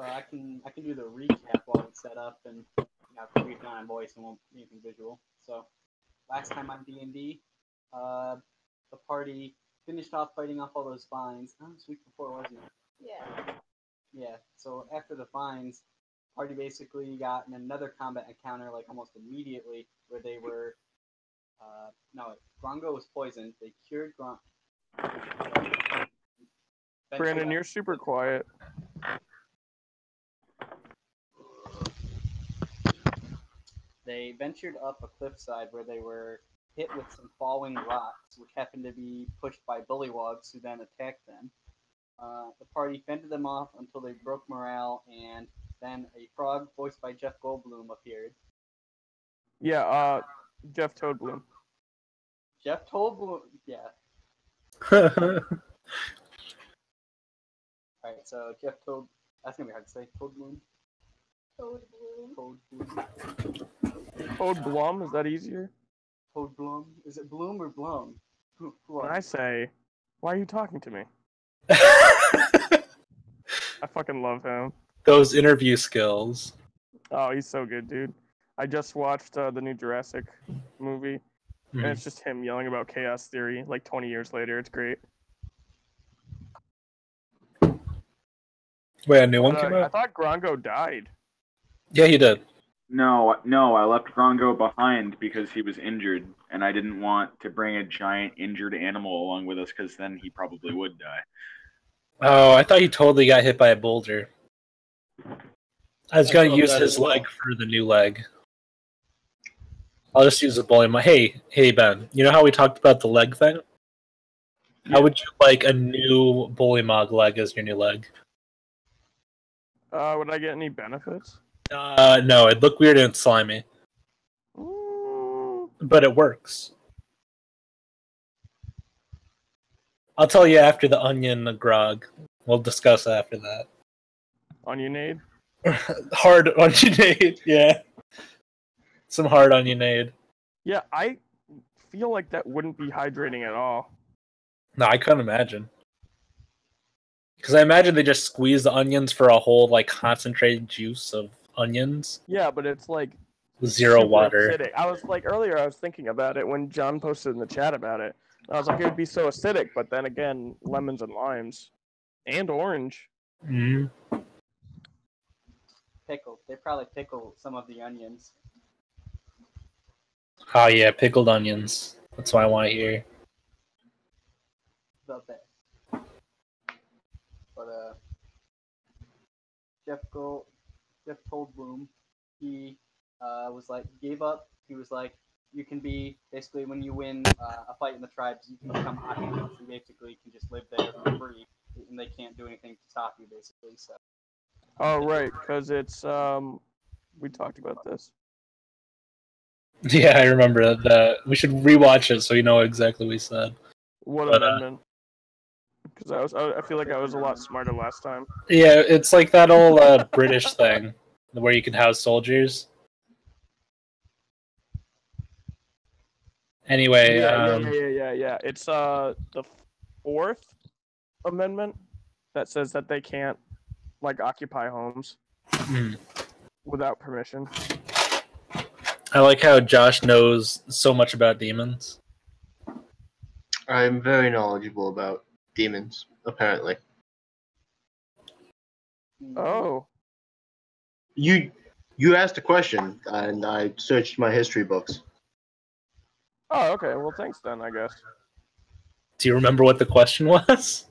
I can do the recap while it's set up, and read it on voice and won't be anything visual. So last time on D&D, the party finished off fighting off all those vines. Oh, this week before, wasn't it? Yeah. Yeah. So after the vines, party basically got in another combat encounter like almost immediately, where they were. No, Grongo was poisoned. They cured Grongo. Brandon, you're super quiet. They ventured up a cliffside where they were hit with some falling rocks, which happened to be pushed by bullywugs, who then attacked them. The party fended them off until they broke morale, and then a frog voiced by Jeff Goldblum appeared. Yeah, Jeff Toadbloom. Jeff Goldblum, yeah. Alright, so Jeff Toad, that's gonna be hard to say. Toadbloom. Toadblum, is that easier? Toadblum. Is it Bloom or Blum? When I say, why are you talking to me? I fucking love him. Those interview skills. Oh, he's so good, dude. I just watched the new Jurassic movie, and it's just him yelling about chaos theory like 20 years later. It's great. Wait, a new one came out? I thought Grongo died. Yeah, he did. No, I left Grongo behind because he was injured, and I didn't want to bring a giant injured animal along with us because then he probably would die. Oh, I thought he totally got hit by a boulder. I was going to use his leg for the new leg. I'll just use the bully. Hey, Ben, you know how we talked about the leg thing? Yeah. How would you like a new Bullymog leg as your new leg? Would I get any benefits? No, it'd look weird and slimy. But it works. I'll tell you after the onion grog. We'll discuss after that. Onionade? Hard onionade, yeah. Some hard onionade. Yeah, I feel like that wouldn't be hydrating at all. No, I couldn't imagine. Because I imagine they just squeeze the onions for a whole like concentrated juice of onions. Yeah, but it's like zero water. Acidic. I was like earlier. I was thinking about it when John posted in the chat about it. I was like, it would be so acidic, but then again, lemons and limes, and orange. Pickled. They probably pickle some of the onions. Oh yeah, pickled onions. That's what I want to hear. About that. But Jeff Goldblum, he gave up. He was like, you can be basically when you win a fight in the tribes, you can become occupants. You basically can just live there for free, and they can't do anything to stop you, basically. So. Oh right, because it's we talked about this. Yeah, I remember that. We should rewatch it so you know what exactly we said. What amendment? Because I feel like I was a lot smarter last time. Yeah, it's like that old British thing where you can house soldiers. Anyway, yeah. It's the 4th Amendment that says that they can't like occupy homes without permission. I like how Josh knows so much about demons. I'm very knowledgeable about demons, apparently. Oh. You asked a question, and I searched my history books. Oh, okay. Well, thanks then, I guess. Do you remember what the question was?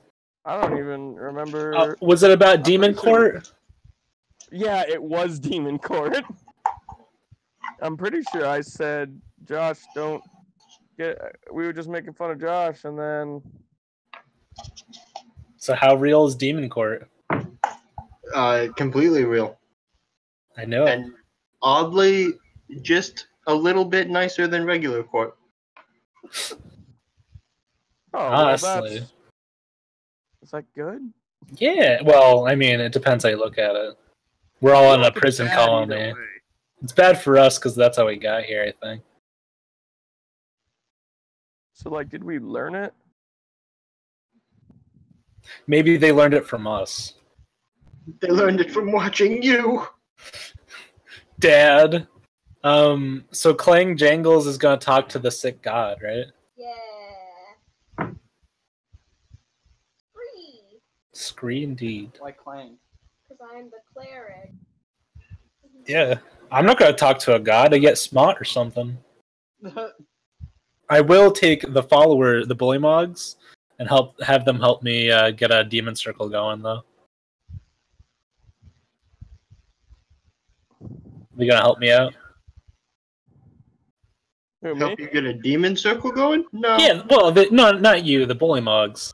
I don't even remember. Was it about Demon Court? Yeah, it was Demon Court. I'm pretty sure I said, Josh, don't get... We were just making fun of Josh, and then... So how real is Demon Court? Completely real. I know. And oddly, just a little bit nicer than regular court. Oh, honestly. Well, is that good? Yeah, well, I mean, it depends how you look at it. We're all in a prison colony. It's bad for us because that's how we got here, I think. So, like, did we learn it? Maybe they learned it from us. They learned it from watching you. Dad. So Clang Jangles is gonna talk to the sick god, right? Yeah. Free. Scree indeed. Why Clang? Because I'm the cleric. Yeah. I'm not gonna talk to a god. I get smart or something. I will take the follower, the Bullymogs, and have them help me get a demon circle going, though. You gonna help me out? Who, me? Help you get a demon circle going? No. Yeah, well, no, not you, the Bullymogs.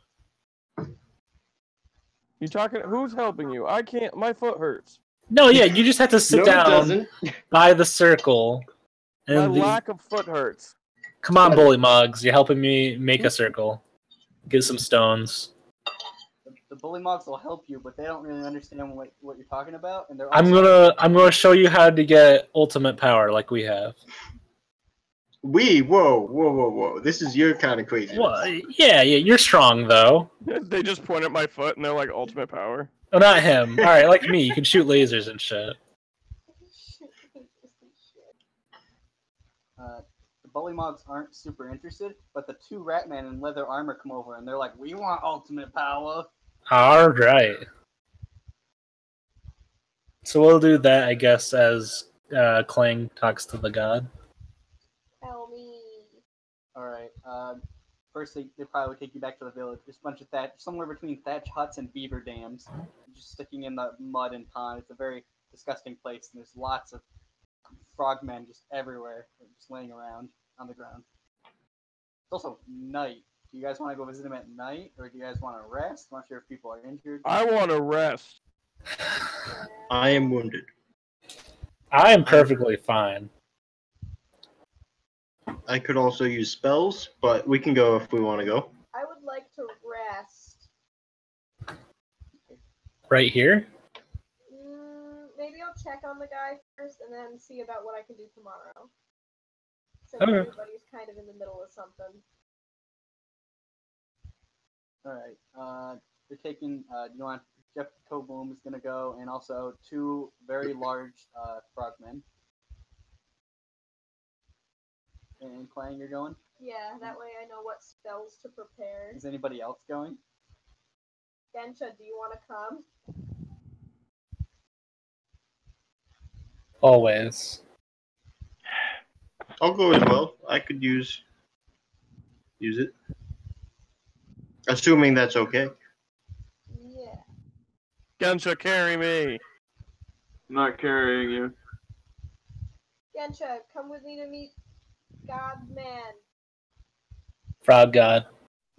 You talking? Who's helping you? I can't. My foot hurts. No, yeah, you just have to sit No, it down doesn't. by the circle. My And lack of foot hurts. come on, Bullymogs, you're helping me make a circle. Get some stones. The Bullymogs will help you, but they don't really understand what you're talking about, and they're. I'm gonna show you how to get ultimate power like we have. Whoa. This is your kind of crazy. Well, yeah, you're strong though. They just point at my foot and they're like ultimate power. Oh, not him. All right, like me, you can shoot lasers and shit. The Bullymogs aren't super interested, but the two Ratmen in leather armor come over, and they're like, "We want ultimate power." All right. So we'll do that, I guess, as Clang talks to the god. Tell me. All right. First, they probably take you back to the village. There's a bunch of thatch, somewhere between thatch huts and beaver dams, just sticking in the mud and pond. It's a very disgusting place, and there's lots of frogmen just everywhere, just laying around on the ground. It's also night. Do you guys want to go visit them at night, or do you guys want to rest? I'm not sure if people are injured. I want to rest. I am wounded. I am perfectly fine. I could also use spells, but we can go if we want to go. I would like to rest. Right here? Maybe I'll check on the guy first and then see about what I can do tomorrow. Since Okay. everybody's kind of in the middle of something. All right. They're taking. You want Jeff Toboom is gonna go, and also two very large frogmen. And Clang, you're going. Yeah, that way I know what spells to prepare. Is anybody else going? Gensha, do you want to come? Always. I'll go as well. I could use it. Assuming that's okay. Yeah. Gensha, carry me. I'm not carrying you. Gensha, come with me to meet God-Man. Frog god.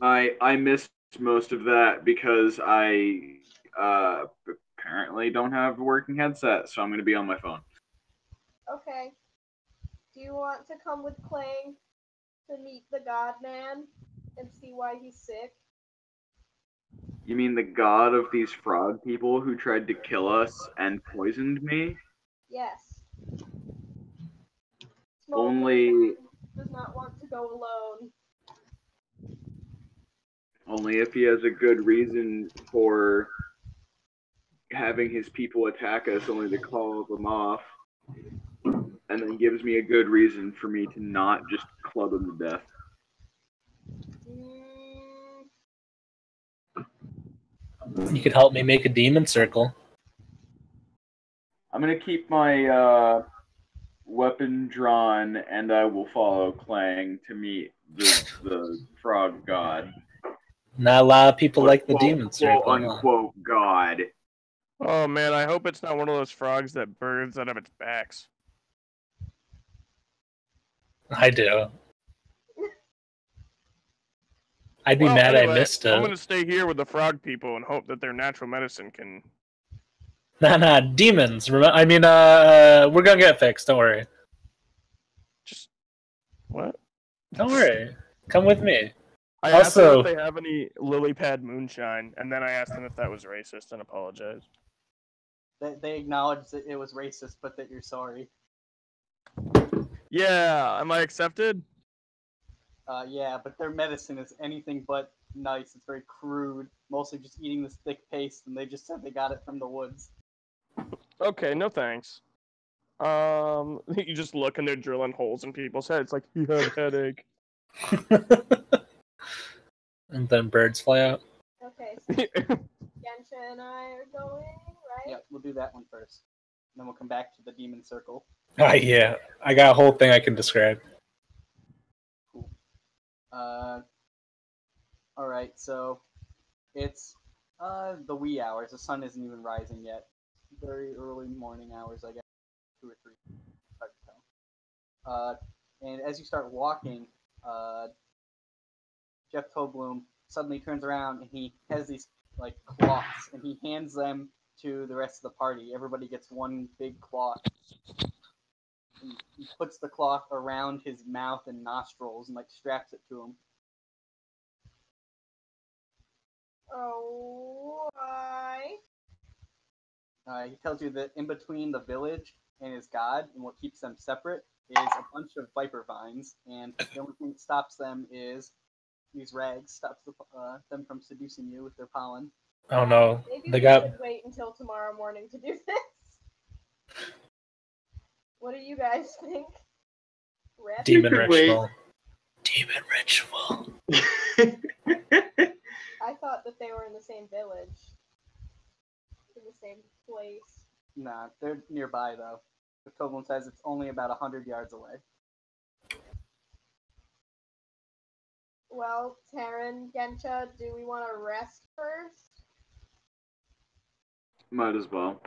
I missed most of that because I apparently don't have a working headset, so I'm going to be on my phone. Okay. Do you want to come with Clang to meet the God-Man and see why he's sick? You mean the god of these frog people who tried to kill us and poisoned me? Yes. Only does not want to go alone. Only if he has a good reason for having his people attack us, only to call them off, and then gives me a good reason for me to not just club him to death. You could help me make a demon circle. I'm gonna keep my weapon drawn, and I will follow Clang to meet the frog god. Not a lot of people like the Quote, demon circle. quote unquote god. Oh man, I hope it's not one of those frogs that burns out of its backs. I do. I'd be Well, mad anyway, I missed it. I'm gonna stay here with the frog people and hope that their natural medicine can. Nah, demons. We're gonna get it fixed. Don't worry. Just what? Don't worry. Come with me. I asked them Also- if they have any lily pad moonshine, and then I asked them if that was racist and apologized. They acknowledge that it was racist, but that you're sorry. Yeah, am I accepted? Yeah, but their medicine is anything but nice. It's very crude. mostly just eating this thick paste, and they just said they got it from the woods. Okay, no thanks. You just look and they're drilling holes in people's heads like he had a headache. And then birds fly out. Okay, so Gensha and I are going, right? Yep, we'll do that one first. And then we'll come back to the demon circle. Yeah, I got a whole thing I can describe. Cool. Alright, so it's the wee hours. The sun isn't even rising yet. Very early morning hours, I guess. 2 or 3. Hard to tell. And as you start walking, Jeff Toblum suddenly turns around and he has these like cloths and he hands them to the rest of the party. Everybody gets one big cloth. And he puts the cloth around his mouth and nostrils and like straps it to him. Oh, why? He tells you that in between the village and his god, and what keeps them separate, is a bunch of viper vines, and the only thing that stops them is these rags, stops them from seducing you with their pollen. Oh no, Maybe they we got should wait until tomorrow morning to do this. What do you guys think? Rest? demon You could wait. ritual. Demon ritual. I thought that they were in the same village. In the same place. Nah, they're nearby though. The Toblin says it's only about 100 yards away. Well, Taryn, Gensha, do we want to rest first? Might as well.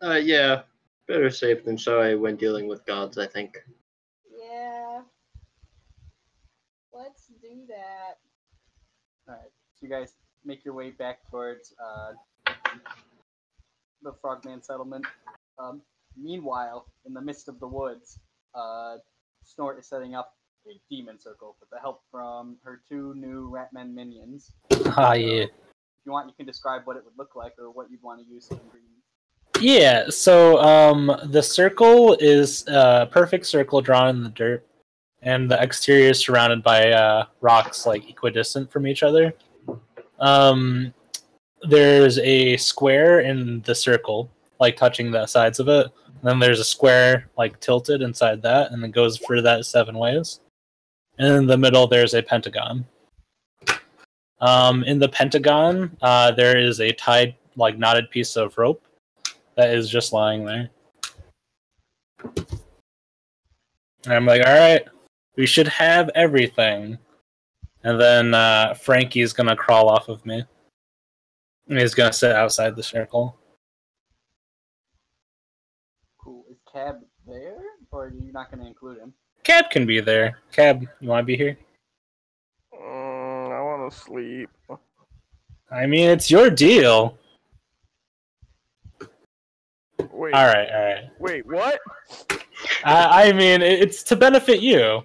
Yeah. Better safe than sorry when dealing with gods, I think. Yeah. Let's do that. Alright, so you guys make your way back towards the Frogman settlement. Meanwhile, in the midst of the woods, Snort is setting up a demon circle with the help from her 2 new Ratman minions. Ah, yeah. If you want, you can describe what it would look like or what you'd want to use as ingredients. Yeah, so the circle is a perfect circle drawn in the dirt, and the exterior is surrounded by rocks like equidistant from each other. There's a square in the circle, like touching the sides of it. And then there's a square like tilted inside that, and then goes through that 7 ways. And in the middle, there's a pentagon. In the pentagon, there is a tied, like knotted piece of rope that is just lying there. And I'm like, all right, we should have everything. And then Frankie's gonna crawl off of me. And he's gonna sit outside the circle. Cool. Is Cab there, or are you not going to include him? Cab can be there. Cab, you want to be here? I want to sleep. I mean, it's your deal. Wait. All right. Wait, what? I mean, it's to benefit you.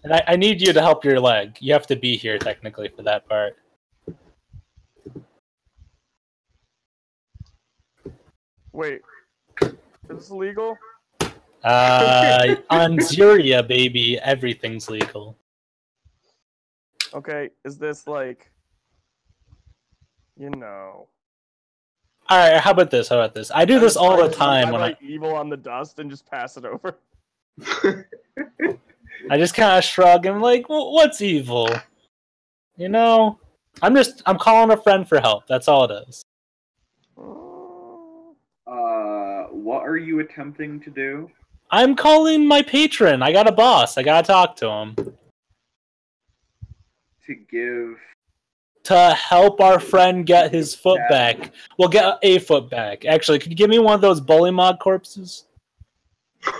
And I need you to help your leg. You have to be here, technically, for that part. Wait. Is this legal? On Zuria, baby, everything's legal. Okay, is this like... You know... Alright, how about this? I do this all the time I when write evil on the dust and just pass it over. I just kind of shrug and I'm like, what's evil? You know? I'm calling a friend for help. That's all it is. What are you attempting to do? I'm calling my patron. I got a boss. I gotta talk to him. To give... To help our friend get his foot back. We'll get a foot back. Actually, could you give me one of those Bullymog corpses?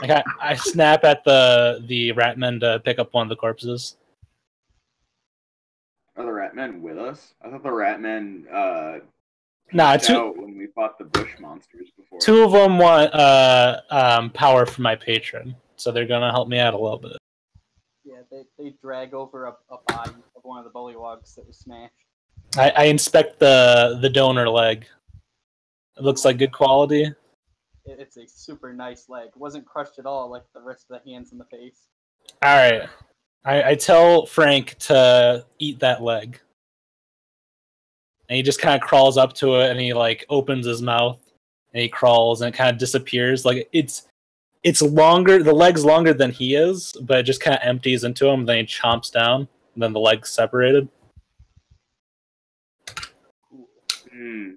Like I snap at the Ratmen to pick up one of the corpses. Are the Ratmen with us? I thought the Ratmen Nah, out when we fought the bush monsters before. 2 of them want power from my patron, so they're gonna help me out a little bit. Yeah, they drag over a body of one of the bullywogs that was smashed. I inspect the donor leg. It looks like good quality. It's a super nice leg. It wasn't crushed at all like the rest of the hands and the face. Alright. I tell Frank to eat that leg. and he just kind of crawls up to it, and he like opens his mouth, and he crawls, and it kind of disappears. Like it's longer, the leg's longer than he is, but it just kind of empties into him, and then he chomps down, and then the leg's separated. Mm.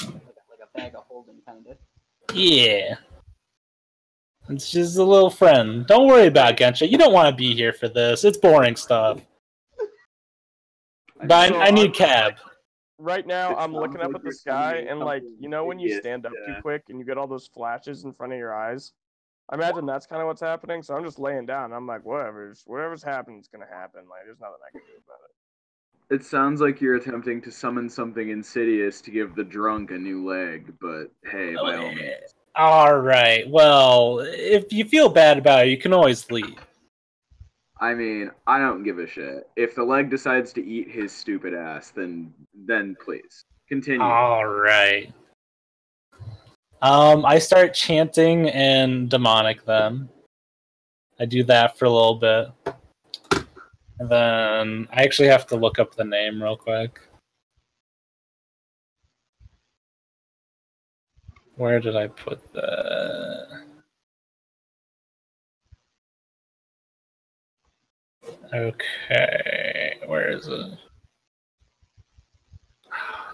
Like a bag of holding, kind of. Yeah. It's just a little friend. Don't worry about Gensha. You don't want to be here for this. It's boring stuff. But I need cab. Right now, It I'm sounds looking up like at the you're sky, sending me and like, something you know when you hideous, stand up too yeah. quick and you get all those flashes in front of your eyes? I imagine that's kind of what's happening, so I'm just laying down. I'm like, whatever's happening is gonna happen. Like, there's nothing I can do about it. It sounds like you're attempting to summon something insidious to give the drunk a new leg, but hey, by all means. Alright, well, if you feel bad about it, you can always leave. I mean, I don't give a shit. If the leg decides to eat his stupid ass, then please. Continue. Alright. I start chanting in demonic then. I do that for a little bit. And then I actually have to look up the name real quick. Where did I put that? Okay, where is it?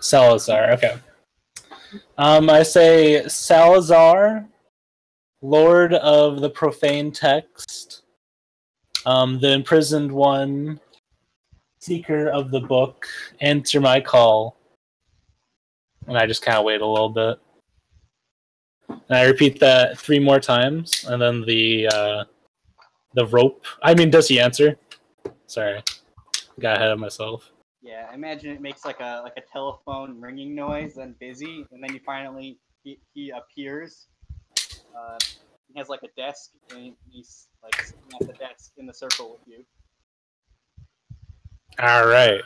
Salazar, okay. I say Salazar, Lord of the Profane Text, the Imprisoned One, Seeker of the Book, answer my call. And I just kind of wait a little bit. And I repeat that 3 more times, and then the rope. I mean, does he answer? Sorry, got ahead of myself. Yeah, I imagine it makes like a telephone ringing noise and busy, and then you finally he appears. He has like a desk, and he's like sitting at the desk in the circle with you. All right.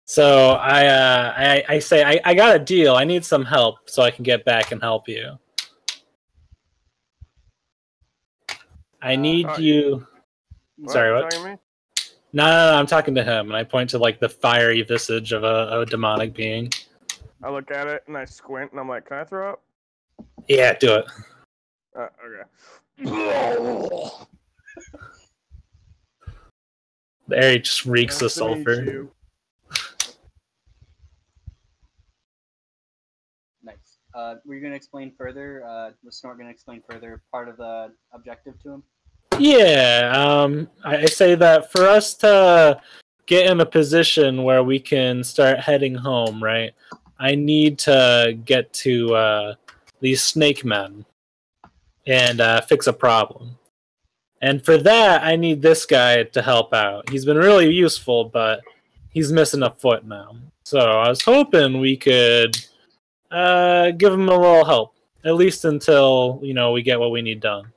So I say I got a deal. I need some help so I can get back and help you. I need you. Sorry, what? Talking to me? No, I'm talking to him, and I point to like the fiery visage of a demonic being. I look at it and I squint and I'm like, can I throw up? Yeah, do it. Okay. The area just reeks of Nice to meet sulfur. you. Nice. Were you gonna explain further? Was Snort gonna explain further part of the objective to him? Yeah, I say that for us to get in a position where we can start heading home, right? I need to get to these snake men and fix a problem. And for that, I need this guy to help out. He's been really useful, but he's missing a foot now. So I was hoping we could give him a little help, at least until, we get what we need done.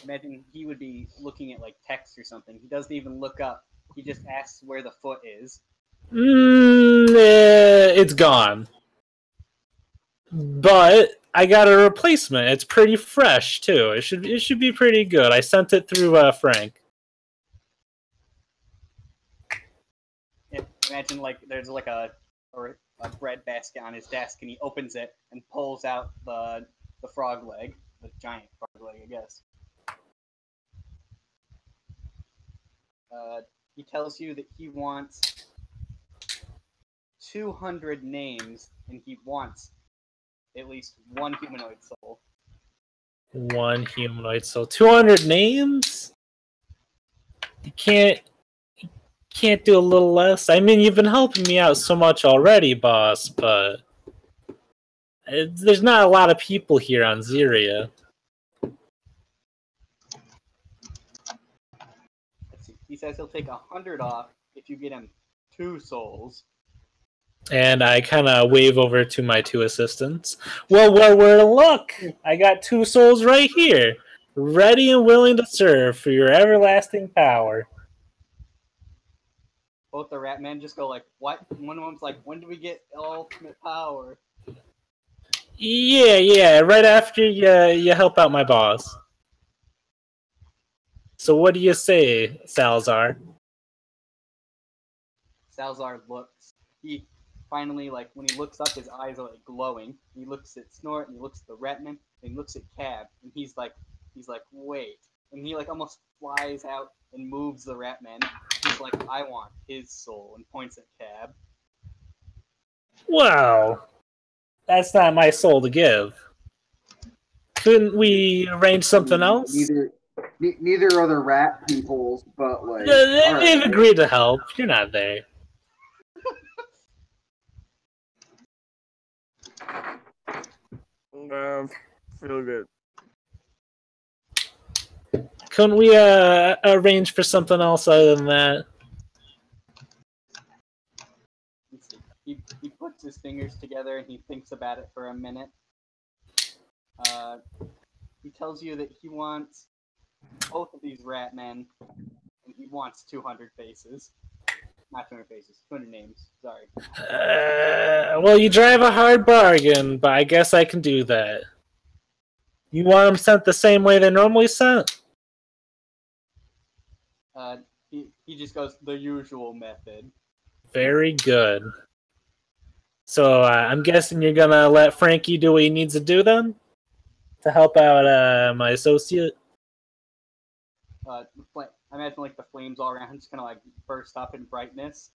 Imagine he would be looking at like text or something. He doesn't even look up. He just asks where the foot is. It's gone. But I got a replacement. It's pretty fresh too. It should be pretty good. I sent it through Frank. Yeah, imagine like there's like a bread basket on his desk, and he opens it and pulls out the frog leg, the giant frog leg, I guess. He tells you that he wants 200 names, and he wants at least one humanoid soul. One humanoid soul. 200 names? You can't do a little less? I mean, you've been helping me out so much already, boss, but there's not a lot of people here on Zyria. He says he'll take 100 off if you get him 2 souls. And I kind of wave over to my 2 assistants. Well, look! I got 2 souls right here, ready and willing to serve for your everlasting power. Both the rat men just go like, what? One of them's like, when do we get ultimate power? Yeah, right after you help out my boss. So what do you say, Salazar? Salazar looks. He finally, like, when he looks up, his eyes are like glowing. He looks at Snort, and he looks at the Ratman, and he looks at Cab, and he's like, wait. And he like almost flies out and moves the Ratman. He's like, I want his soul, and points at Cab. Wow. That's not my soul to give. Couldn't we arrange something else? Neither are the rat peoples, but like They've agreed to help. You're not there. Feel good. Couldn't we arrange for something else other than that? He puts his fingers together and he thinks about it for a minute. He tells you that he wants both of these rat men, and he wants 200 faces. Not 200 faces, 200 names. Sorry. Well, you drive a hard bargain, but I guess I can do that. You want them sent the same way they're normally sent? He just goes, the usual method. Very good. So I'm guessing you're gonna let Frankie do what he needs to do then? To help out my associate? I imagine like the flames all around just kind of like burst up in brightness.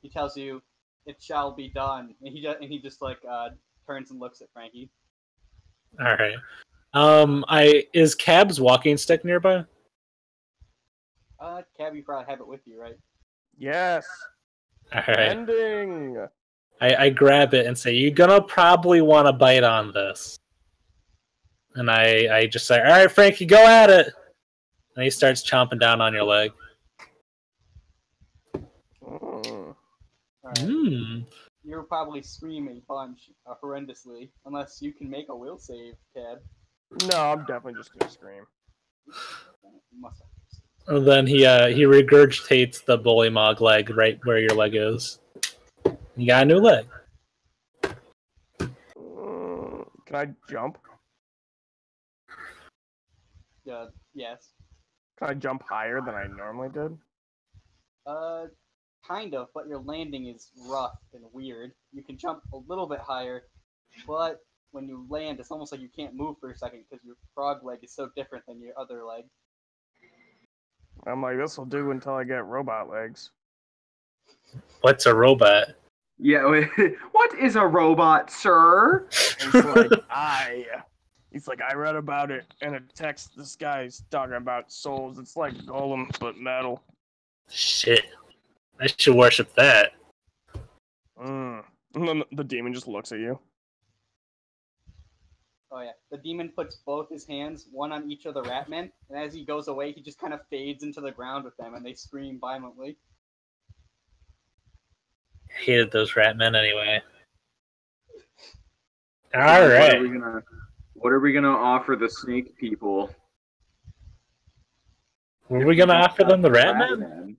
He tells you, it shall be done. And he just like turns and looks at Frankie. Alright. Is Cab's walking stick nearby? Cab, you probably have it with you, right? Yes. All right. Ending. I grab it and say, "You're gonna probably want to bite on this." And I just say, "All right, Frankie, go at it." And he starts chomping down on your leg. Mm. Right. You'll probably scream a bunch horrendously, unless you can make a will save, Cab. No, I'm definitely just gonna scream. You must have. And then he regurgitates the bullymog leg right where your leg is. You got a new leg. Can I jump? Yes. Can I jump higher than I normally did? Kind of, but your landing is rough and weird. You can jump a little bit higher, but when you land, it's almost like you can't move for a second because your frog leg is so different than your other leg. I'm like, this will do until I get robot legs. What's a robot? Yeah, what is a robot, sir? He's like, I read about it in a text. This guy's talking about souls. It's like Golem, but metal. Shit. I should worship that. And then the demon just looks at you. Oh yeah, the demon puts both his hands, one on each of the rat men, and as he goes away, he just kind of fades into the ground with them, and they scream violently. Hated those rat men anyway. All right. What are we gonna offer the snake people? What are we gonna offer them? The rat men?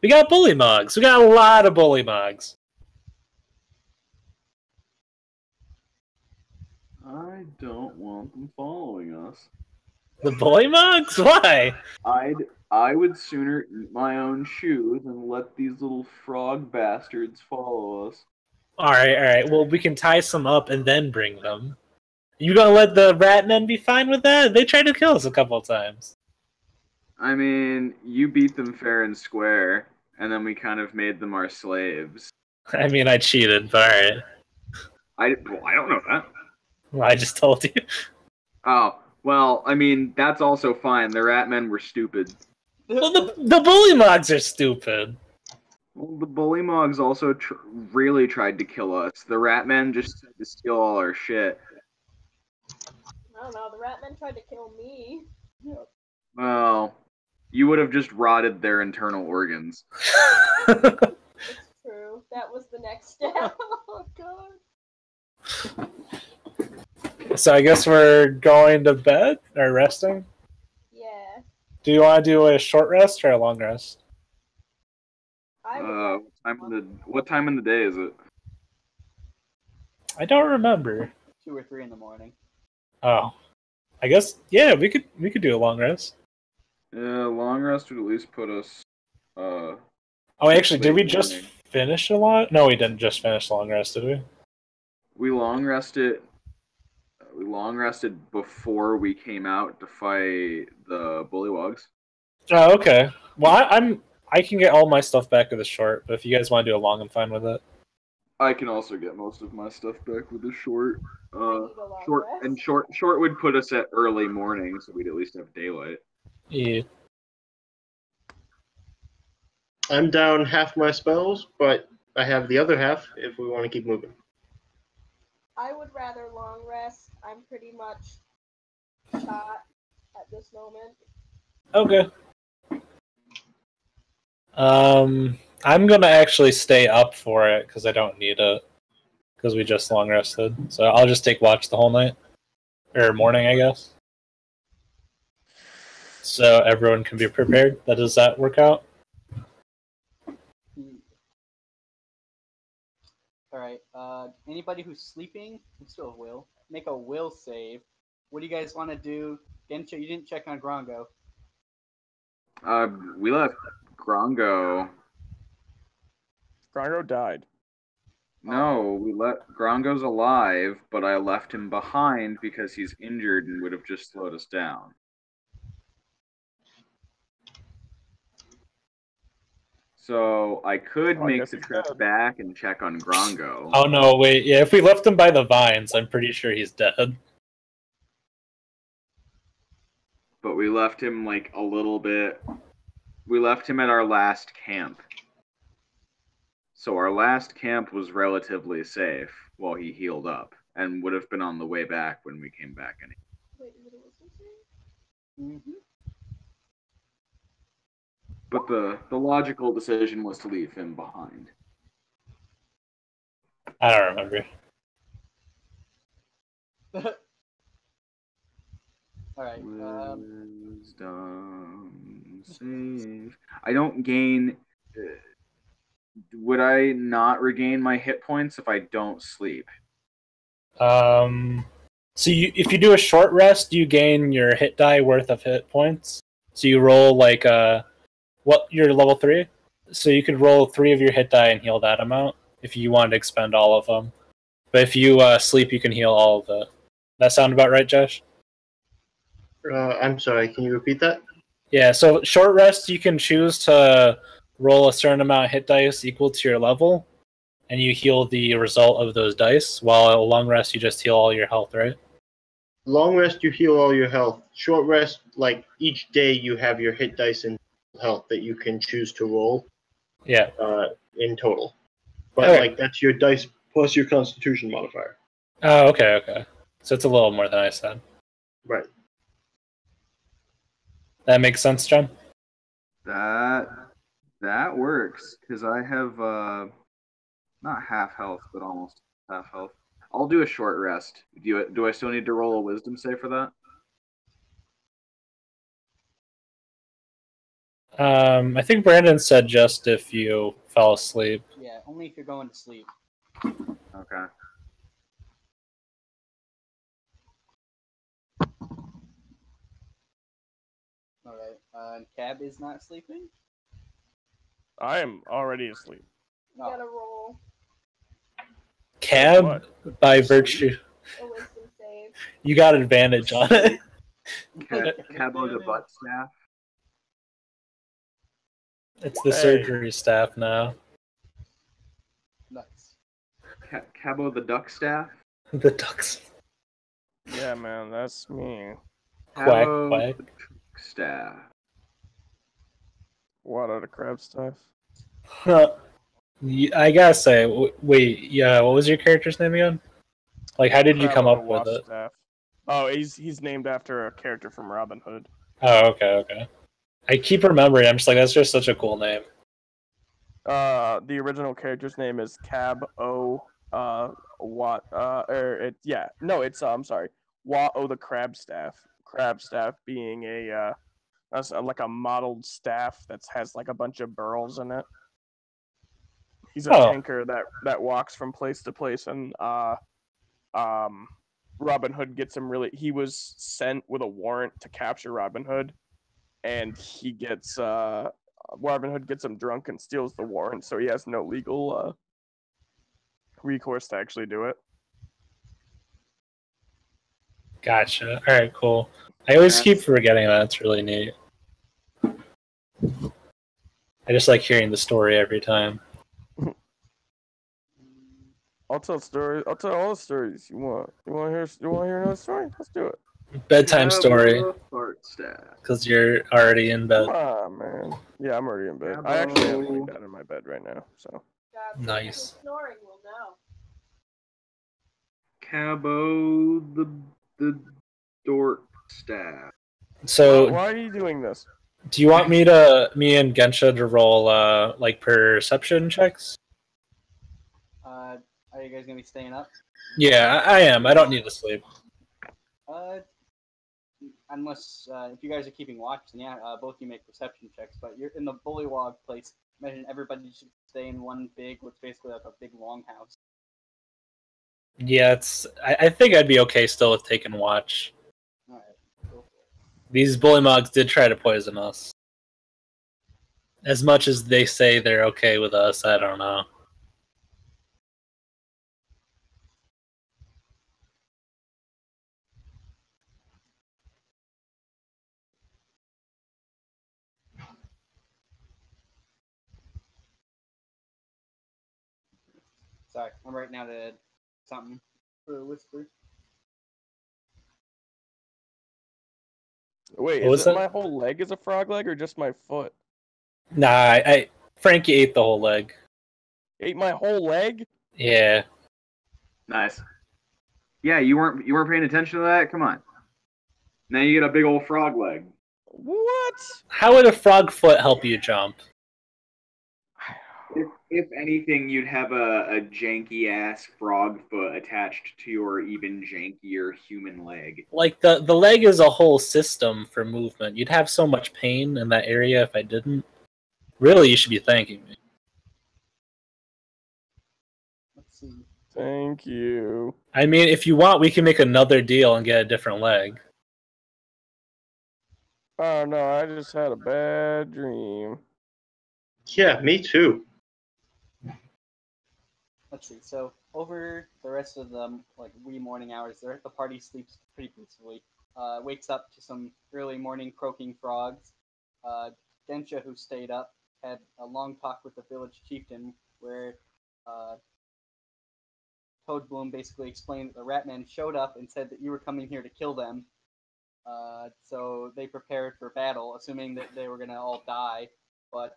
We got bullymogs. We got a lot of bullymogs. I don't want them following us. The bullymogs? Why? I would sooner eat my own shoes and let these little frog bastards follow us. All right. Well, we can tie some up and then bring them. You gonna let the rat men be fine with that? They tried to kill us a couple of times. I mean, you beat them fair and square, and then we kind of made them our slaves. I mean, I cheated, but all right. I don't know that. Well, I just told you. Oh, well, I mean, that's also fine. The rat men were stupid. Well, the bullymogs are stupid. Well, the bullymogs also really tried to kill us. The rat men just tried to steal all our shit. I don't know, the rat men tried to kill me. Well, you would have just rotted their internal organs. It's true. That was the next step. Oh, God. So I guess we're going to bed or resting? Yeah. Do you want to do a short rest or a long rest? What time in the day is it? I don't remember. 2 or 3 in the morning. Oh. I guess, yeah, we could do a long rest. Yeah, long rest would at least put us Oh, actually, did we Late just morning. finish a long? No, we didn't just finish long rest, did we? We long rested. We long rested before we came out to fight the bullywogs. Oh, okay. Well, I can get all my stuff back with the short, but if you guys want to do a long, I'm fine with it. I can also get most of my stuff back with the short. I need a long Short rest. and short would put us at early morning, so we'd at least have daylight. Yeah. I'm down half my spells, but I have the other half if we want to keep moving. I would rather long rest. I'm pretty much shot at this moment. Okay. I'm gonna actually stay up for it because I don't need it because we just long rested. So I'll just take watch the whole night or morning, I guess. So everyone can be prepared. Does that work out? All right. Anybody who's sleeping can still will make a will save. What do you guys want to do? Gensha, you didn't check on Grongo. We left Grongo. Grongo died. No, we let Grongo's alive, but I left him behind because he's injured and would have just slowed us down. So I could Oh, I make guess the he's trip dead. back and check on Grongo. Oh no, wait. Yeah, if we left him by the vines, I'm pretty sure he's dead. But we left him like a little bit. We left him at our last camp. So our last camp was relatively safe while he healed up and would have been on the way back when we came back anyway. Wait, is it a wisdom save? Mm-hmm. But the logical decision was to leave him behind. I don't remember. All right. Wisdom save. I don't gain. Would I not regain my hit points if I don't sleep? So if you do a short rest, you gain your hit die worth of hit points. So you roll like you're level 3, so you could roll 3 of your hit die and heal that amount if you wanted to expend all of them. But if you sleep, you can heal all of it. That sound about right, Josh? I'm sorry, can you repeat that? Yeah, so short rest, you can choose to roll a certain amount of hit dice equal to your level, and you heal the result of those dice, while a long rest, you just heal all your health, right? Long rest, you heal all your health. Short rest, like each day you have your hit dice and health that you can choose to roll Yeah. in total. But Okay. like that's your dice plus your constitution modifier. Oh, okay. So it's a little more than I said. Right. That makes sense, John? That works because I have not half health, but almost half health. I'll do a short rest. Do I still need to roll a wisdom save for that? I think Brandon said just if you fell asleep. Yeah, only if you're going to sleep. Okay. All right. Cab is not sleeping. I am already asleep. You gotta roll Cab, What? by virtue, a wisdom save. you got advantage on it. Cabo the butt staff. It's the Hey. surgery staff now. Nice. Cabo the duck staff. The ducks. Yeah, man, that's me. Quack, Cabo quack. the duck staff. What are the crab stuff? I gotta say, wait, yeah, what was your character's name again? Like, how did you Crab come on up the with wasp it? staff. Oh, he's named after a character from Robin Hood. Oh, okay. I keep remembering. I'm just like, that's just such a cool name. The original character's name is Cab O. I'm sorry. Wa O the crab staff. Crab staff being that's like a modeled staff that has like a bunch of burls in it. He's a tinker that walks from place to place, and Robin Hood gets him really. He was sent with a warrant to capture Robin Hood, and he gets Robin Hood gets him drunk and steals the warrant, so he has no legal recourse to actually do it. Gotcha. All right, cool. I always keep forgetting that. It's really neat. I just like hearing the story every time. I'll tell stories. I'll tell all the stories you want. You want to hear? You want to hear another story? Let's do it. Bedtime story, Fart staff. because you're already in bed. Come on, man. Yeah, I'm already in bed. I actually have laid down in my bed right now. So God, Nice. Snoring will know. Cabo the dork staff. So, why are you doing this? do you want me and Gensha to roll like perception checks? Are you guys gonna be staying up? Yeah, I am. I don't need to sleep. Unless if you guys are keeping watch, then yeah, both you make perception checks. But you're in the bullywog place. Imagine everybody should stay in one big, what's basically like a big longhouse. Yeah, it's. I think I'd be okay still with taking watch. All right, go for it. These bullymogs did try to poison us. As much as they say they're okay with us, I don't know. Sorry, I'm writing out something for a whisper. Wait, What was is it that? my whole leg is a frog leg or just my foot? Nah, I Frankie ate the whole leg. Ate my whole leg? Yeah. Nice. Yeah, you weren't paying attention to that? Come on. Now you get a big old frog leg. What? How would a frog foot help you jump? If anything, you'd have a janky ass frog foot attached to your even jankier human leg. Like the leg is a whole system for movement. You'd have so much pain in that area if I didn't. Really, you should be thanking me. Let's see. Thank you. I mean, if you want, we can make another deal and get a different leg. Oh no, I just had a bad dream. Yeah, me too. Let's see. So over the rest of the wee morning hours, the party sleeps pretty peacefully. Wakes up to some early morning croaking frogs. Gensha, who stayed up, had a long talk with the village chieftain, where Toadbloom basically explained that the Ratmen showed up and said that you were coming here to kill them. So they prepared for battle, assuming that they were gonna all die. But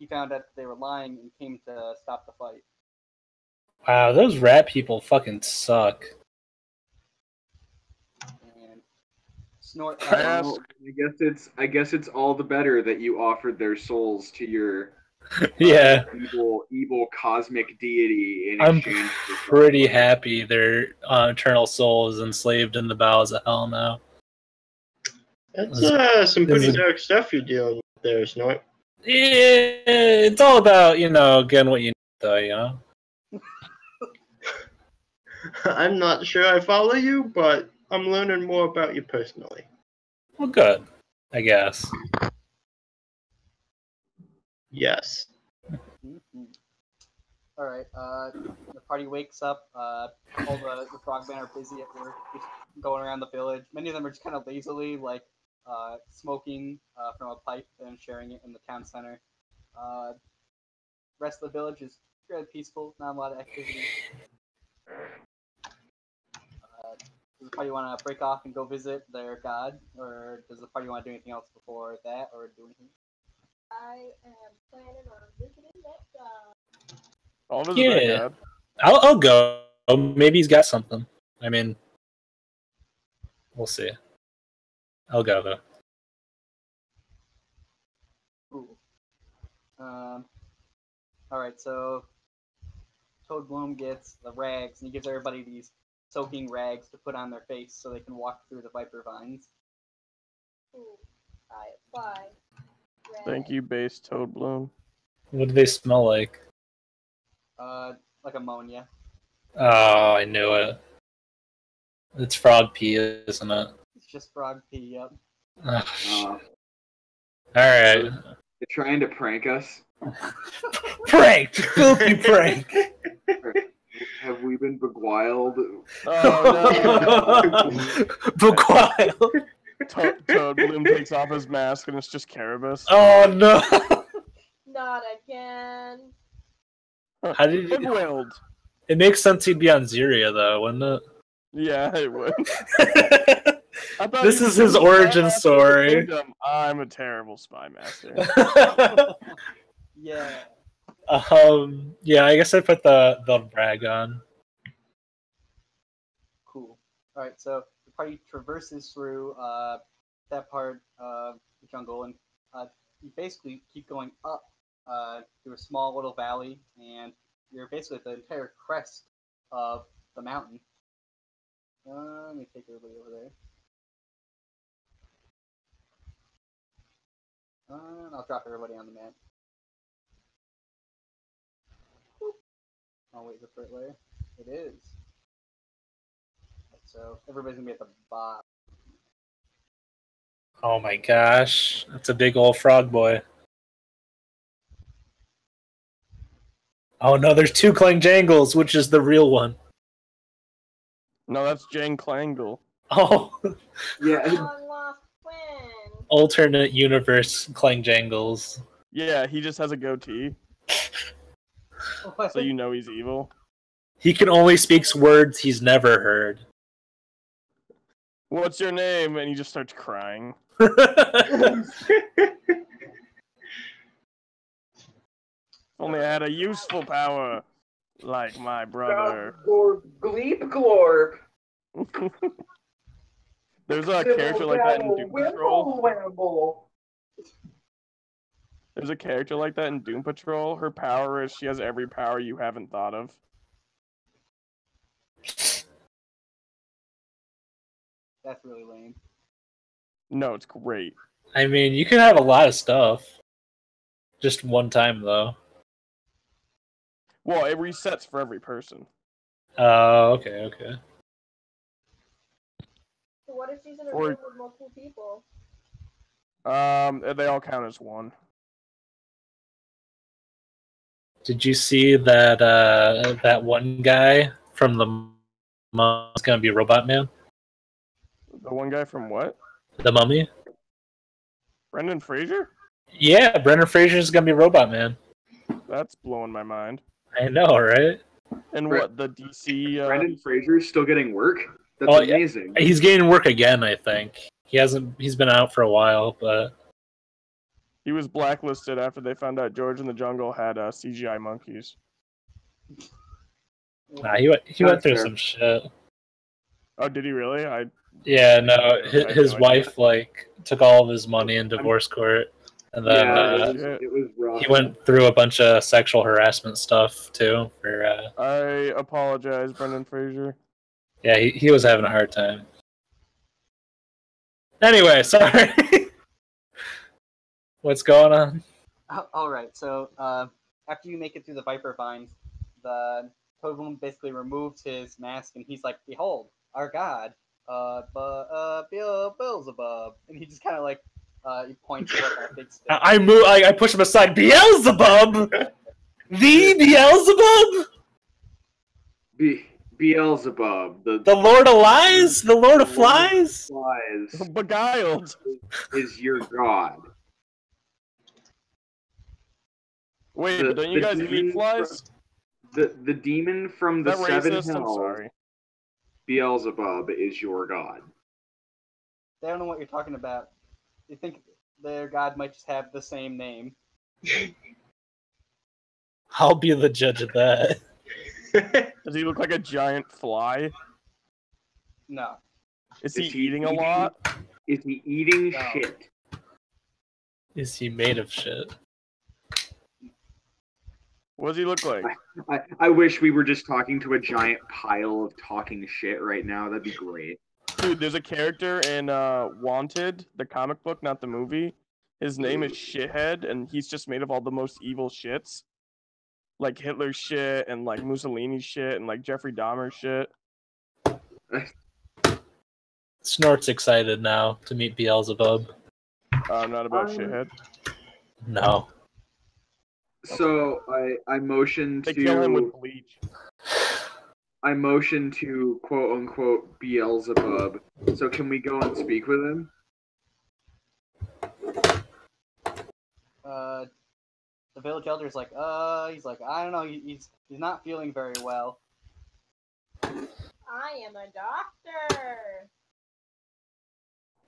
he found out that they were lying and came to stop the fight. Wow, those rat people fucking suck. And Snort. Well, I guess it's all the better that you offered their souls to your Yeah, evil cosmic deity in I'm exchange for pretty happy their eternal soul is enslaved in the bowels of hell now. That's some pretty Is it- dark stuff you're dealing with there, Snort. Yeah, it's all about, getting what you need, though, I'm not sure I follow you, but I'm learning more about you personally. Well, good, I guess. Yes. Mm-hmm. All right. The party wakes up. All the frogmen are busy at work, just going around the village. Many of them are just kind of lazily, smoking from a pipe and sharing it in the town center. Rest of the village is fairly peaceful. Not a lot of activity. Does the party want to break off and go visit their god, or does the party want to do anything else before that, or do anything? I am planning on visiting that god. I'll visit that Yeah. god. I'll go. Maybe he's got something. I mean, we'll see. I'll go, though. Ooh. All right, so Toadbloom gets the rags, and he gives everybody these soaking rags to put on their face so they can walk through the viper vines. Ooh, I apply. Thank you, base Toadbloom. What do they smell like? Like ammonia. Oh, I knew it. It's frog pee, isn't it? It's just frog pee. Yep. Ugh. Uh, All right. They're trying to prank us. Pranked! Filthy prank! Have we been beguiled? Oh Beguiled! no! Toad Bloom takes off his mask and it's just Carabas. Oh no! Not again. How did you... Beguiled. It makes sense he'd be on Ziria though, wouldn't it? Yeah, it would. I thought This he is was his a origin spy master story. of the kingdom. I'm a terrible spy master. Yeah. Yeah, I guess I put the brag on. Cool. All right, so the party traverses through that part of the jungle, and you basically keep going up through a small little valley, and you're basically at the entire crest of the mountain. Let me take everybody over there. And I'll drop everybody on the map. Oh, wait, is it the right layer? It is. So everybody's gonna be at the bottom. Oh my gosh, that's a big old frog boy. Oh no, there's two Clang Jangles, which is the real one. No, that's Jane Klangle. Oh, Yeah. Long lost twin. alternate universe Clang Jangles. Yeah, he just has a goatee, so you know he's evil. He can only speaks words he's never heard. What's your name? And he just starts crying. Only I had a useful power, like my brother. Gleep glorp. There's a character like that in Doom Patrol. There's a character like that in Doom Patrol. Her power is she has every power you haven't thought of. That's really lame. No, it's great. I mean, you can have a lot of stuff. Just one time, though. Well, it resets for every person. Oh, okay. So what if she's in a Or- room with multiple people? They all count as one. Did you see that that one guy from the Mummy is gonna be Robot Man? The one guy from what? The Mummy? Brendan Fraser? Yeah, Brendan Fraser's gonna be Robot Man. That's blowing my mind. I know, right? And Bre- what, the DC... Brendan Fraser's still getting work? That's Oh, yeah. amazing. He's getting work again, I think. He's been out for a while, but He was blacklisted after they found out George in the Jungle had CGI monkeys. nah, he went That's through fair. some shit. Oh, did he really? Yeah, no, I had his no wife took all of his money in divorce court, and then Yeah, it was rough. he went through a bunch of sexual harassment stuff too. I apologize, Brendan Fraser. Yeah, he was having a hard time. Anyway, sorry. What's going on? All right, so after you make it through the Viper Vines, the Toadbloom basically removes his mask, and he's like, "Behold, our god, Beelzebub," and he just kind of like he points to like a big stick. I push him aside. Beelzebub, the Beelzebub, Beelzebub, the Lord of Lies, the Lord of Flies. Flies Beguiled. is your god. Wait, The- but don't you the guys eat demon flies? The demon from the Is that seven racist? I'm hells, sorry. Beelzebub, is your god. They don't know what you're talking about. You think their god might just have the same name? I'll be the judge of that. Does he look like a giant fly? No. Is he Is he eating a eating- lot? Is he eating No. shit? Is he made of shit? What does he look like? I wish we were just talking to a giant pile of talking shit right now. That'd be great. Dude, there's a character in Wanted, the comic book, not the movie. His name is Shithead, and he's just made of all the most evil shits. Like Hitler shit, and like Mussolini shit, and like Jeffrey Dahmer shit. Snort's excited now to meet Beelzebub. Not about Shithead. No. So I motion They kill him with to bleach. quote unquote Beelzebub. So can we go and speak with him? The village elder's like, he's like, I don't know, he's not feeling very well. I am a doctor.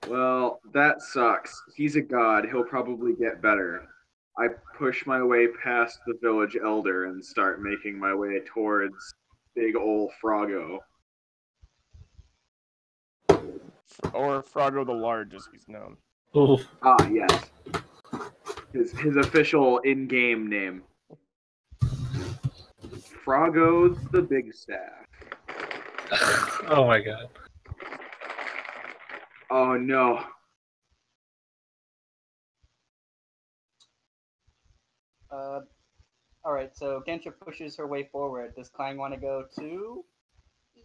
Well, that sucks. He's a god. He'll probably get better. I push my way past the village elder and start making my way towards big ol' Froggo. Or Froggo the Large, as he's known. Ooh. Ah, yes. His official in-game name. Froggo the Big Staff. Oh my god. Oh no. Alright, so Gensha pushes her way forward. Does Clang want to go too? Yeah,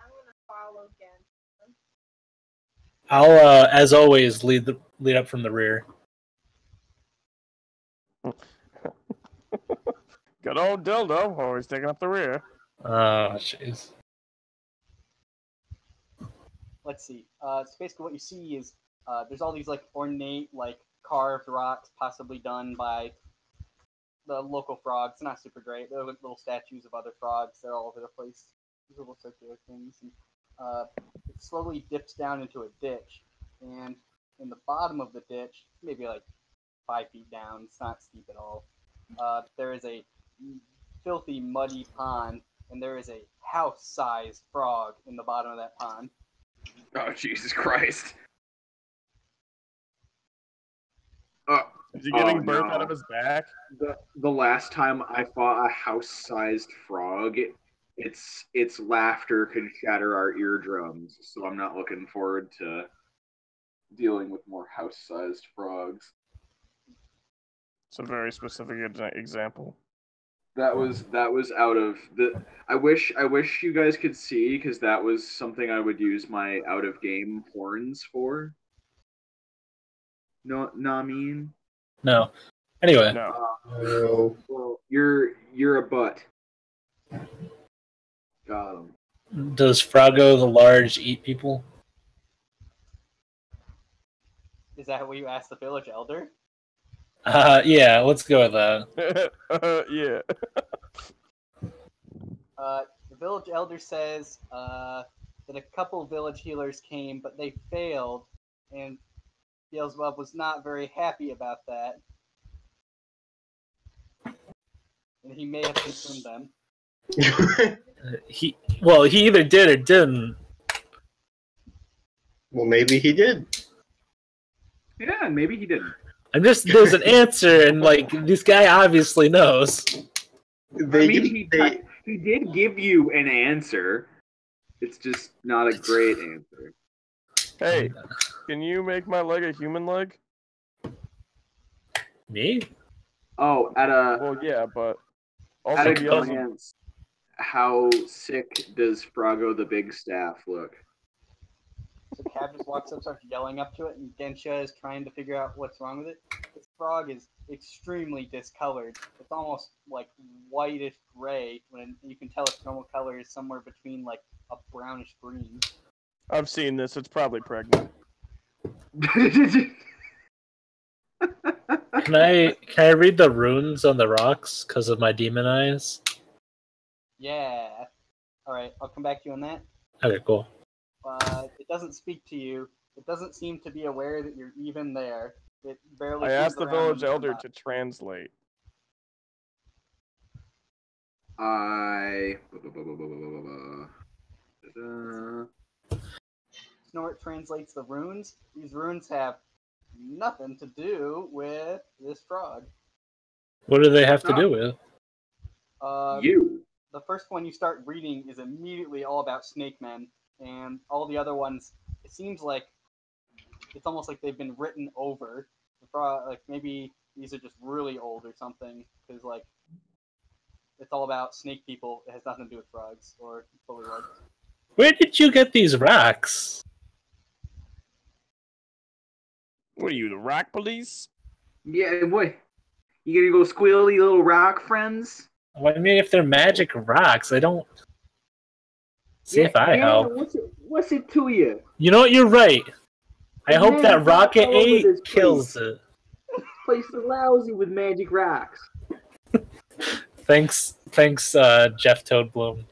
I'm gonna follow again. I'll, as always, lead up from the rear. Good old Dildo, always taking up the rear. Oh, jeez. Let's see. So basically what you see is there's all these like ornate, like carved rocks, possibly done by the local frogs. It's not super great. They're like little statues of other frogs. They're all over the place. These little circular things. And, it slowly dips down into a ditch, and in the bottom of the ditch, maybe like 5 feet down, it's not steep at all, there is a filthy, muddy pond, and there is a house-sized frog in the bottom of that pond. Oh, Jesus Christ. Is he getting birth no. out of his back? The last time I fought a house-sized frog, its laughter could shatter our eardrums, so I'm not looking forward to dealing with more house-sized frogs. It's a very specific example. That was out of the. I wish you guys could see, because that was something I would use my out of game horns for. No, I mean. No. Anyway. No. Well, you're a butt. Got him. Does Froggo the Large eat people? Is that what you asked the village elder? Yeah, let's go with that. Yeah. The village elder says that a couple village healers came, but they failed, and Beelzebub was not very happy about that. And he may have consumed them. He either did or didn't. Well, maybe he did. Yeah, and maybe he didn't. There's an answer, and like this guy obviously knows. He did give you an answer. It's just not a great answer. Hey, can you make my leg a human leg? Me? Oh, Well, yeah, but also at a Beelzebub. glance, how sick does Froggo the Big Staff look? So Cav just walks up, starts yelling up to it, and Gensha is trying to figure out what's wrong with it. This frog is extremely discolored. It's almost like whitish gray, when you can tell its normal color is somewhere between like a brownish green. I've seen this. It's probably pregnant. Can I read the runes on the rocks because of my demon eyes? Yeah. Alright, I'll come back to you on that. Okay, cool. It doesn't speak to you. It doesn't seem to be aware that you're even there. It barely. I asked the sees around village when you elder come to translate. Snort translates the runes. These runes have nothing to do with this frog. What do they have to do with? You. The first one you start reading is immediately all about snake men, and all the other ones, it seems like it's almost like they've been written over. The frog, like maybe these are just really old or something, because like it's all about snake people. It has nothing to do with frogs or bullywugs. Where did you get these rocks? What are you, the rock police? Yeah, what? You gonna go squealy little rock friends? Well, I mean, if they're magic rocks, I don't see if I yeah, help. What's it to you? You know what? You're right. I There's hope that magic rocks Rocket all over 8 this kills place. it. This place is lousy with magic rocks. Thanks, Jeff Toadbloom.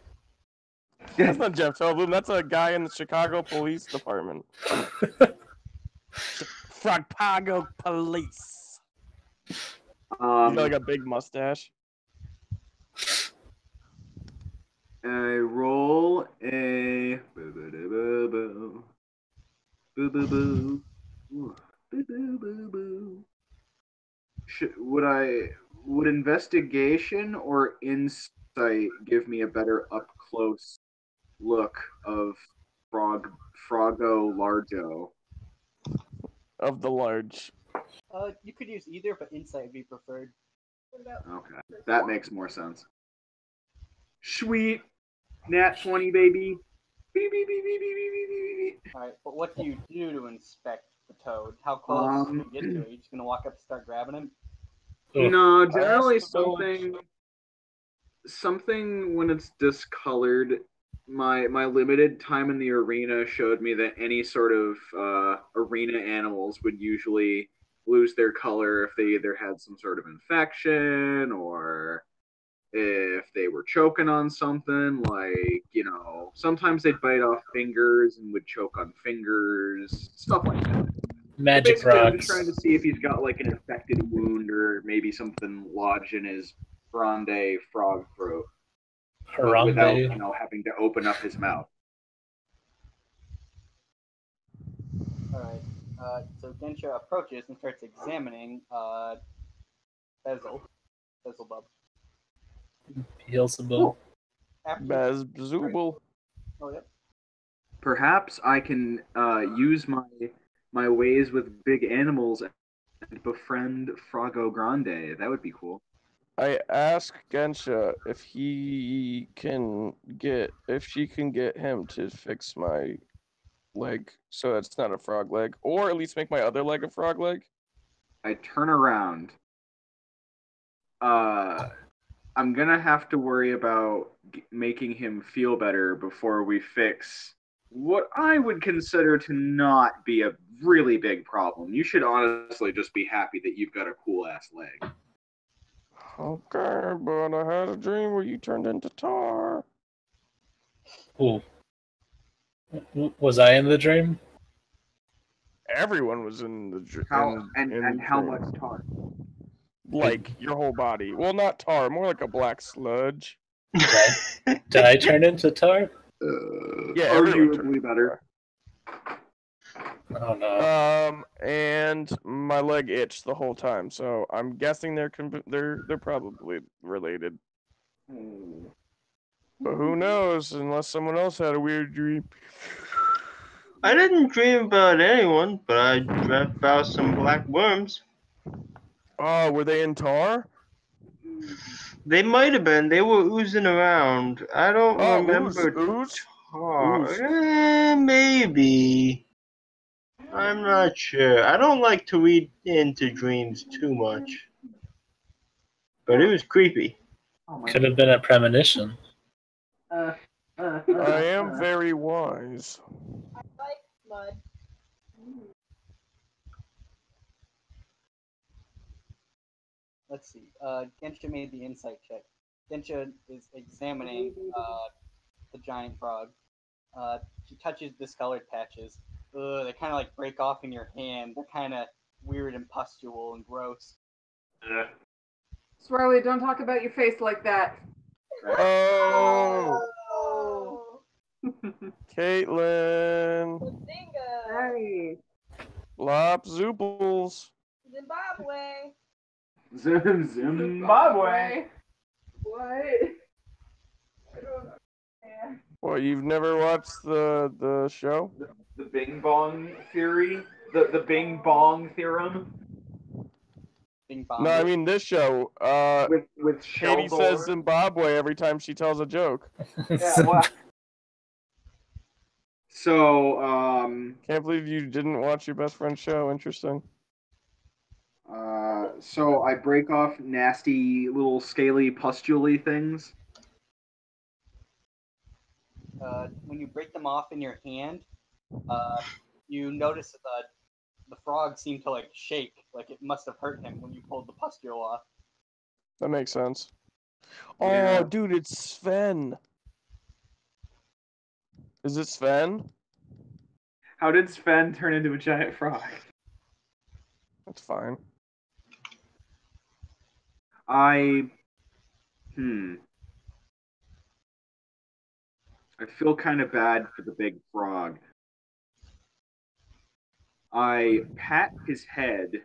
That's not Jeff Toadbloom. That's a guy in the Chicago Police Department. Chicago Police. He's got like a big mustache. I roll a boo. Would investigation or insight give me a better up close look of Froggo Largo? Of the large. You could use either, but insight would be preferred. Okay, that makes more sense. Sweet, nat 20, baby. Alright, but what do you do to inspect the toad? How close can you get to it? Are you just gonna walk up and start grabbing him? No, generally asked the something when it's discolored. My limited time in the arena showed me that any sort of arena animals would usually lose their color if they either had some sort of infection or if they were choking on something. Like, sometimes they'd bite off fingers and would choke on fingers, stuff like that. Magic Basically, I'm just rocks. trying to see if he's got like an infected wound or maybe something lodged in his grande frog throat without, Harambe. having to open up his mouth. Alright, so Gensha approaches and starts examining Beelzebub. Beelzebub. Beelzebub. Oh, yep. Perhaps I can use my ways with big animals and befriend Froggo Grande. That would be cool. I asked Gensha if she can get him to fix my leg so it's not a frog leg, or at least make my other leg a frog leg. I turn around. I'm gonna have to worry about making him feel better before we fix what I would consider to not be a really big problem. You should honestly just be happy that you've got a cool ass leg. Okay, but I had a dream where you turned into tar. Ooh. Was I in the dream? Everyone was in the dream. How much tar? Like your whole body. Well, not tar, more like a black sludge. Did I turn into tar? Yeah, arguably better. Oh no. And my leg itched the whole time, so I'm guessing they're probably related. But who knows? Unless someone else had a weird dream. I didn't dream about anyone, but I dreamt about some black worms. Oh, were they in tar? They might have been. They were oozing around. I don't remember. Ooze? Tar. Maybe. I'm not sure. I don't like to read into dreams too much. But it was creepy. Could have been a premonition. I am very wise. I like mud. Let's see. Gensha made the insight check. Gensha is examining the giant frog. She touches discolored patches. They kind of like break off in your hand. They're kind of weird and pustule and gross. Swirly, don't talk about your face like that. Oh, Oh. Caitlin. Bazinga. Hey. Lop Zooples. Zimbabwe. Zimbabwe. What? I don't understand. What, you've never watched the show? The Bing Bong theory? The Bing Bong theorem? Bing bong. No, I mean this show. With Katie says Zimbabwe every time she tells a joke. Yeah, well. So, Can't believe you didn't watch your best friend's show. Interesting. So I break off nasty little scaly pustule things. When you break them off in your hand, you notice that the frog seemed to like shake, like it must have hurt him when you pulled the pustule off. That makes sense. Oh, Yeah. dude, it's Sven. Is it Sven? How did Sven turn into a giant frog? That's fine. I feel kind of bad for the big frog. I pat his head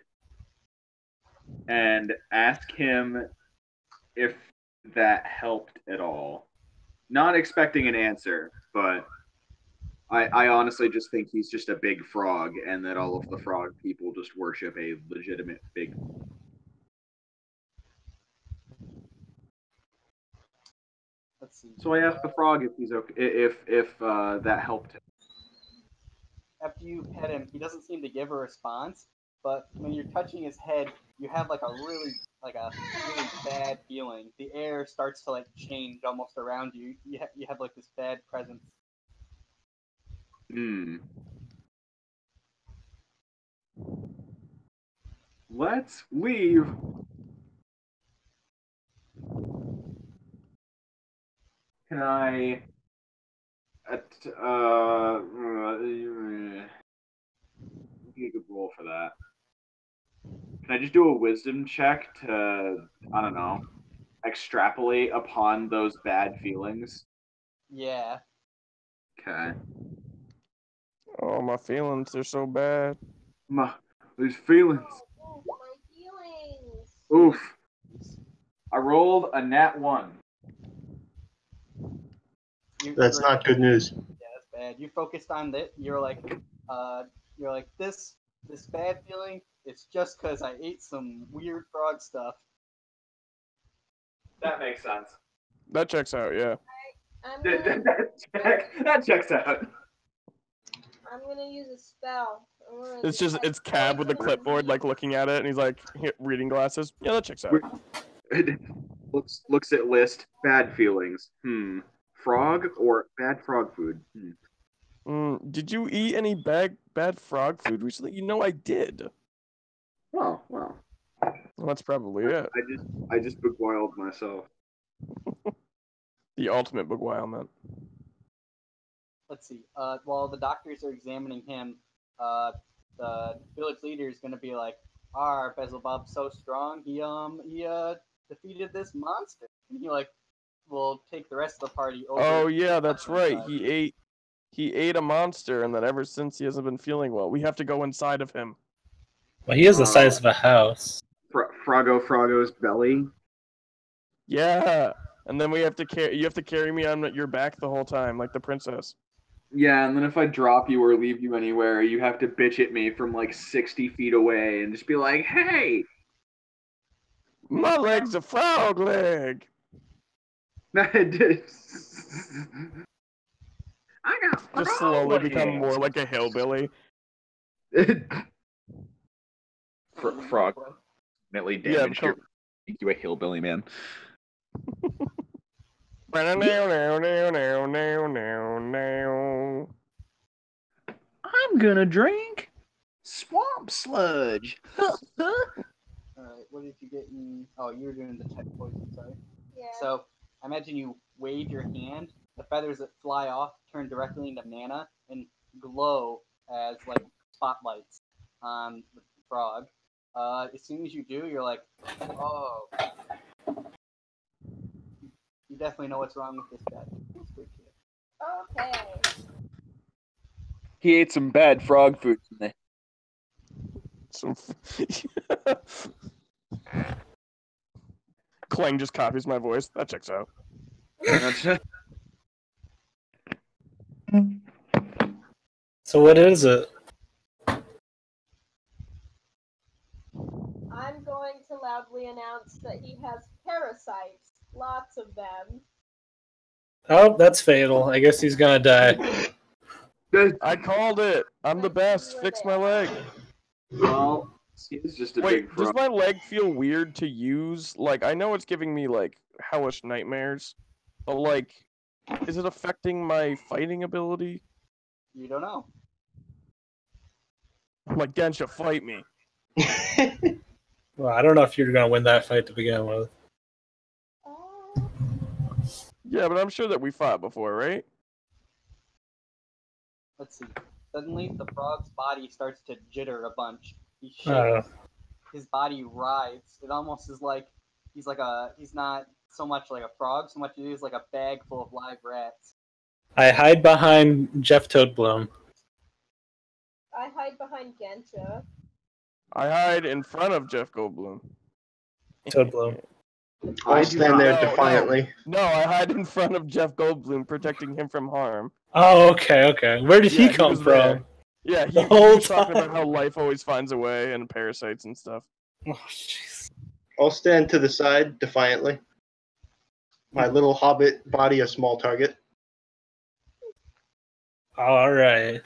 and ask him if that helped at all. Not expecting an answer, but I honestly just think he's just a big frog and that all of the frog people just worship a legitimate big. Let's see. So I asked the frog if he's okay, if that helped him. After you pet him, he doesn't seem to give a response, but when you're touching his head, you have like a really bad feeling. The air starts to like change almost around you. You have like this bad presence. Let's leave. Can I? Be a good roll for that. Can I just do a wisdom check to, I don't know, extrapolate upon those bad feelings? Yeah. Okay. Oh, my feelings are so bad. These feelings. Oh, my feelings. Oof. I rolled a nat 1. That's not good news. Yeah, that's bad. You focused on that. You're like this bad feeling. It's just because I ate some weird frog stuff. That makes sense. That checks out, yeah. That checks out. I'm gonna use a spell. It's Cab with the clipboard, like looking at it, and he's like, reading glasses. Yeah, that checks out. Looks at list. Bad feelings. Frog or bad frog food? Did you eat any bad frog food recently? You know I did. Oh, wow. Well, that's probably it. I just beguiled myself. The ultimate beguilement. Let's see. While the doctors are examining him, the village leader is going to be like, "Our Beelzebub's so strong. He defeated this monster." And he will take the rest of the party over. Oh yeah, that's right. He ate a monster, and then ever since he hasn't been feeling well. We have to go inside of him. Well, he is the size of a house. Froggo's belly. Yeah, and then you have to carry me on your back the whole time, like the princess. Yeah, and then if I drop you or leave you anywhere, you have to bitch at me from like 60 feet away and just be like, "Hey, my leg's a frog leg." I got Just slowly become more like a hillbilly. Frog. Definitely damaged Yeah, make you a hillbilly, man. I'm gonna drink swamp sludge. Alright, what did you get in? Oh, you were doing the tech poison, sorry. Yeah. So, I imagine you wave your hand, the feathers that fly off turn directly into mana and glow as, like, spotlights on the frog. As soon as you do, you're like, oh. You definitely know what's wrong with this guy. This good kid. Okay. He ate some bad frog food today. Clang just copies my voice. That checks out. So what is it? I'm going to loudly announce that he has parasites. Lots of them. Oh, that's fatal. I guess he's gonna die. I called it. I'm the best. Fix my leg. Well, legs. He's just a Wait, big does frog. my leg feel weird to use? Like, I know it's giving me, like, hellish nightmares, but, like, is it affecting my fighting ability? You don't know. I'm like, Gensha, fight me. Well, I don't know if you're gonna win that fight to begin with. Yeah, but I'm sure that we fought before, right? Let's see. Suddenly, the frog's body starts to jitter a bunch. He shakes. Oh. His body writhes. It almost is like he's not so much like a frog, so much he is like a bag full of live rats. I hide behind Jeff Toadbloom. I hide behind Gensha. I hide in front of Jeff Goldblum. Toadbloom. I'll do stand not- there No, defiantly. No, I hide in front of Jeff Goldblum, protecting him from harm. Oh, okay. Where did he Yeah, he come was from? there. Yeah, The he whole was talking about time. how life always finds a way and parasites and stuff. Oh, jeez. I'll stand to the side defiantly. My little hobbit body a small target. All right.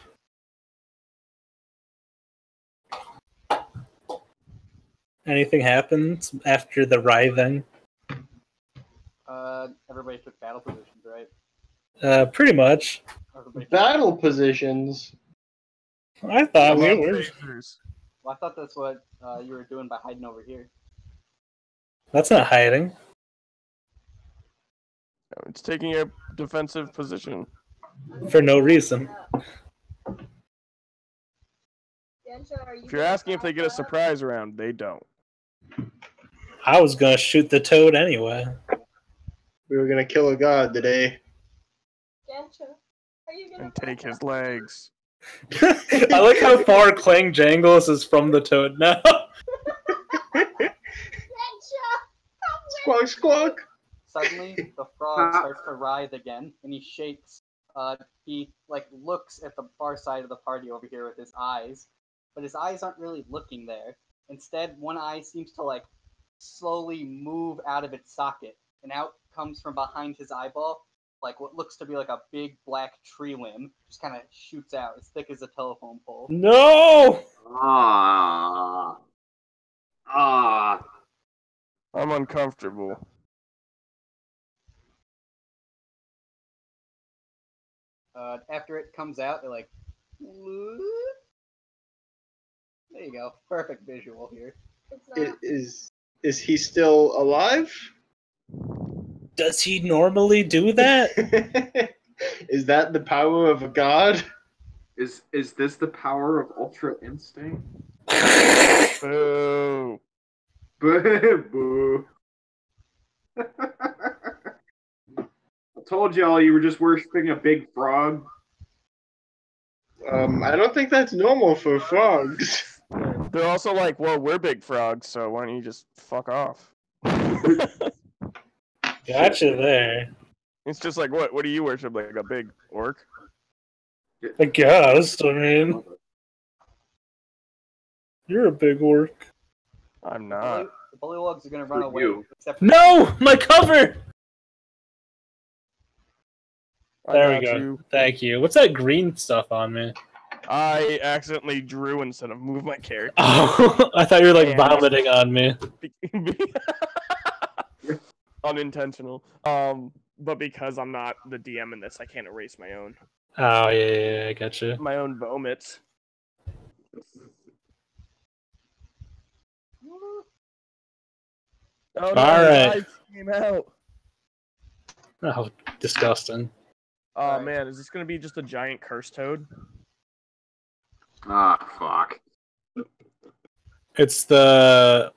Anything happens after the writhing? Everybody took battle positions, right? Pretty much. Everybody. Battle positions. I thought we Among were. phasers. Well, I thought that's what you were doing by hiding over here. That's not hiding. It's taking a defensive position. For no reason. Gensha, are you If you're gonna asking if they get a stop that? surprise round, they don't. I was gonna shoot the toad anyway. We were gonna kill a god today. Gensha, are you gonna And take his legs. I like how far Clang Jangles is from the toad now. Gensha, Squawk, squawk. Suddenly, the frog starts to writhe again, and he shakes. He looks at the far side of the party over here with his eyes, but his eyes aren't really looking there. Instead, one eye seems to slowly move out of its socket, and out comes from behind his eyeball, like what looks to be like a big black tree limb, just kind of shoots out as thick as a telephone pole. No! Ah. I'm uncomfortable. After it comes out, they're like, "Whoop." There you go, perfect visual here. It's not. Is he still alive? Does he normally do that? Is that the power of a god? Is this the power of Ultra Instinct? Boo. Boo. I told y'all you were just worshipping a big frog. I don't think that's normal for frogs. They're also like, well, we're big frogs, so why don't you just fuck off? Gotcha there. It's just like, what do you worship? Like a big orc? I guess. I mean, you're a big orc. I'm not. The bullywugs are gonna run For away. you. Except for No! My cover! I There we got go. you. Thank you. What's that green stuff on me? I accidentally drew instead of moved my character. Oh, I thought you were like And- vomiting on me. Unintentional. But because I'm not the DM in this, I can't erase my own Oh, yeah, I gotcha. vomits. Oh no, All his right. eyes came out. Oh, disgusting. Oh Alright. man, is this gonna be just a giant curse toad? Ah, fuck. It's the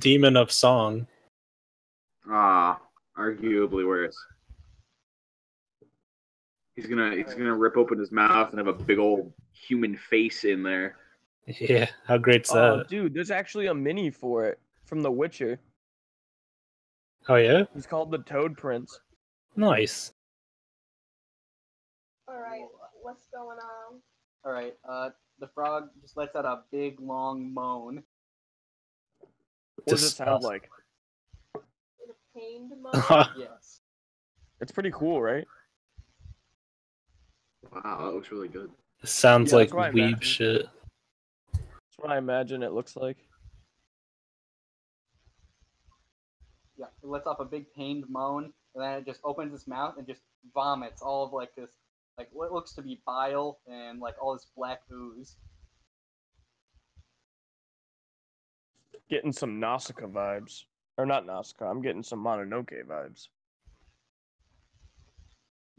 demon of song. Ah, arguably worse. He's gonna rip open his mouth and have a big old human face in there. Yeah, how great's Oh that? dude, there's actually a mini for it from The Witcher. Oh, yeah? He's called the Toad Prince. Nice. Alright, what's going on? Alright, the frog just lets out a big long moan. What does it sound Disgusting. like? Is it a pained mode? Yes. It's pretty cool, right? Wow, that looks really good. Sounds Yeah, like that's why I weeb imagine. shit. That's what I imagine it looks like. Yeah, it lets off a big pained moan, and then it just opens its mouth and just vomits all of like this, like what looks to be bile and like all this black ooze. Getting some Nausicaa vibes. Or not Nausicaa, I'm getting some Mononoke vibes.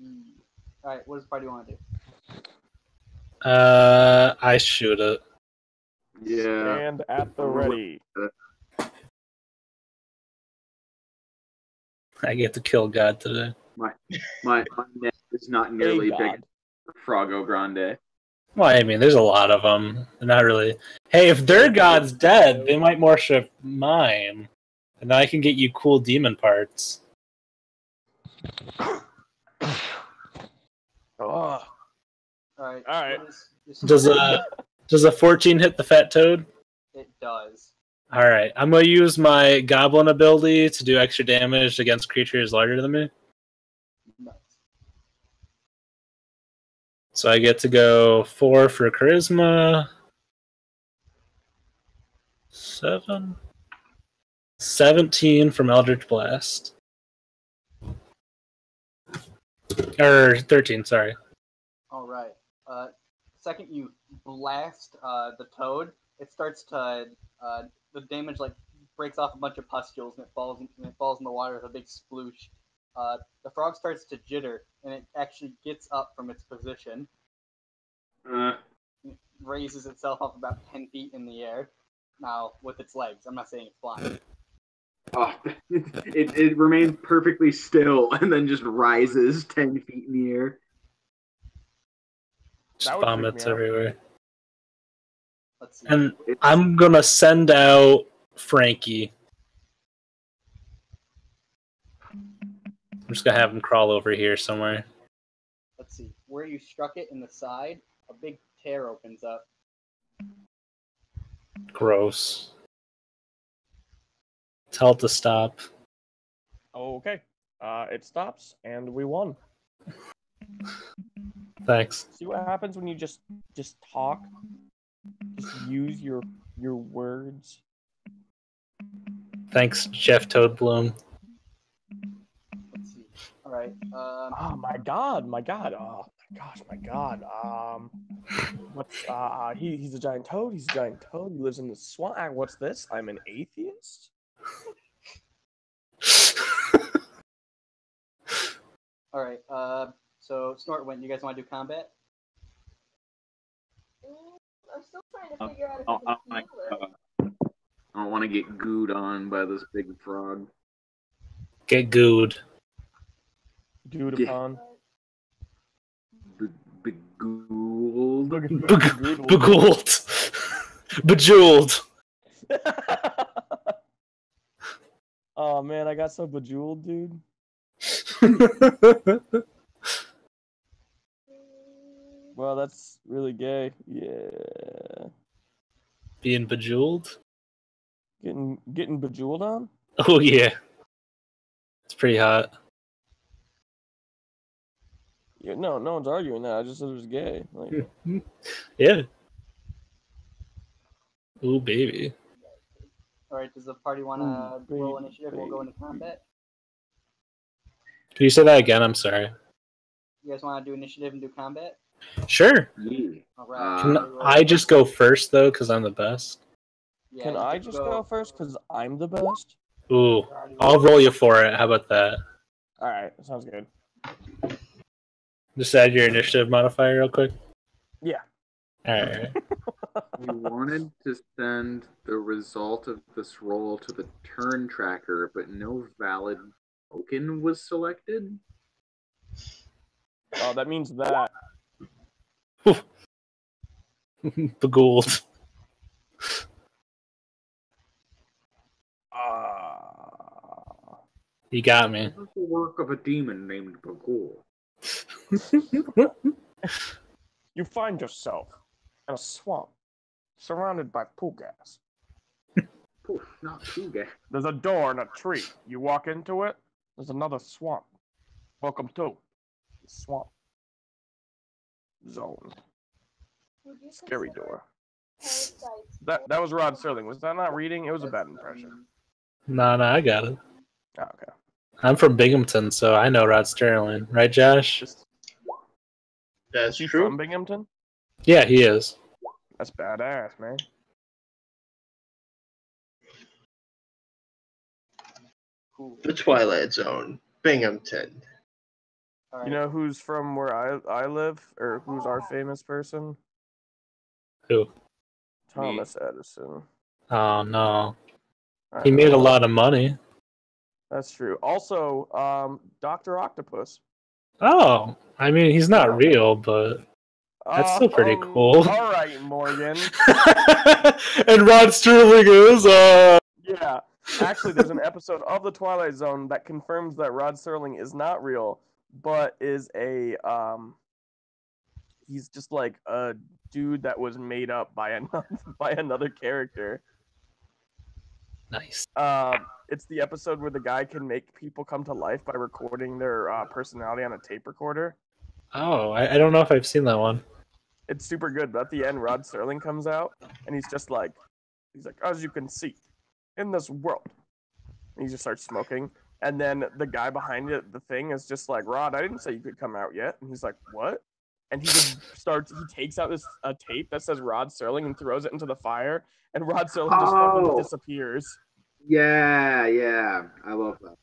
All right, what does the party want to do? I shoot it. Yeah. Stand at the ready. I get to kill God today. My neck is not nearly Hey, big God. as Frogo Grande. Well, I mean, there's a lot of them. They're not really. Hey, if their god's dead, they might worship mine, and then I can get you cool demon parts. Oh, All right. All right. what is Does a 14 hit the fat toad? It does. All right, I'm gonna use my goblin ability to do extra damage against creatures larger than me. Nice. So I get to go 4 for charisma. 17 from Eldritch Blast. Or 13, sorry. All right. Second you blast the toad, it starts to the damage like breaks off a bunch of pustules and it falls in the water with a big sploosh. The frog starts to jitter and it actually gets up from its position, raises itself up about 10 feet in the air. Now with its legs, I'm not saying it's flying. Oh, it remains perfectly still and then just rises 10 feet in the air. Just That would freak vomits me out. everywhere. Let's see. And I'm gonna send out Frankie. I'm just gonna have him crawl over here somewhere. Let's see. Where you struck it in the side, a big tear opens up. Gross. Tell it to stop. Okay. It stops, and we won. Thanks. See what happens when you just talk? Just use your words. Thanks, Jeff Toadbloom. Let's see. All right. Oh my god, my god. Oh my gosh, my god. What's he's a giant toad, he's a giant toad, he lives in the swamp. What's this? I'm an atheist? All right. So Snortwind, you guys want to do combat? I'm still trying to figure out if I I can heal it. don't want to get gooed on by this big frog. Get gooed. Dude Yeah. upon. Big ghoul. Begooled. Bejeweled. Oh man, I got so bejeweled, dude. Well, that's really gay. Yeah. Being bejeweled? Getting bejeweled on? Oh, yeah. It's pretty hot. Yeah, no one's arguing that. I just said it was gay. Like, Yeah. Ooh, baby. All right. Does the party want to roll initiative? We'll go into combat. Can you say that again? I'm sorry. You guys want to do initiative and do combat? Sure. Yeah. All right. Can I just go first, though, because I'm the best? Yeah, can you I get to just go first because I'm the best? Ooh. I'll roll you for it. How about that? All right, sounds good. Just add your initiative modifier real quick. Yeah. Alright. We wanted to send the result of this roll to the turn tracker, but no valid token was selected. Oh, that means that. Begooled. You got me. This is the work of a demon named Bagul. You find yourself in a swamp, surrounded by poo gas. Poof, not Puga. There's a door and a tree. You walk into it, there's another swamp. Welcome to the swamp zone. Would you Scary consider door. Parasites. That was Rod Serling. Was that not reading? It was a bad impression. No, I got it. Oh, okay. I'm from Binghamton, so I know Rod Sterling. Right, Josh? Just, That's is he true. from Binghamton? Yeah, he is. That's badass, man. Cool. The Twilight Zone, Binghamton. All right. You know who's from where I live, or who's our famous person? Who? Thomas Edison. Oh, no. I He made a know. lot of money. That's true. Also, Dr. Octopus. Oh, I mean, he's not Yeah. real, but that's still pretty cool. All right, Morgan. And Rod Sterling is, Yeah. Actually, there's an episode of The Twilight Zone that confirms that Rod Serling is not real, but is he's just like a dude that was made up by another character. Nice. It's the episode where the guy can make people come to life by recording their personality on a tape recorder. Oh, I don't know if I've seen that one. It's super good, but at the end, Rod Serling comes out, and he's like, as you can see, in this world. And he just starts smoking. And then the guy behind it, the thing, is just like, Rod, I didn't say you could come out yet. And he's like, what? And he just he takes out a tape that says Rod Serling and throws it into the fire. And Rod Serling just fucking disappears. Yeah. I love that.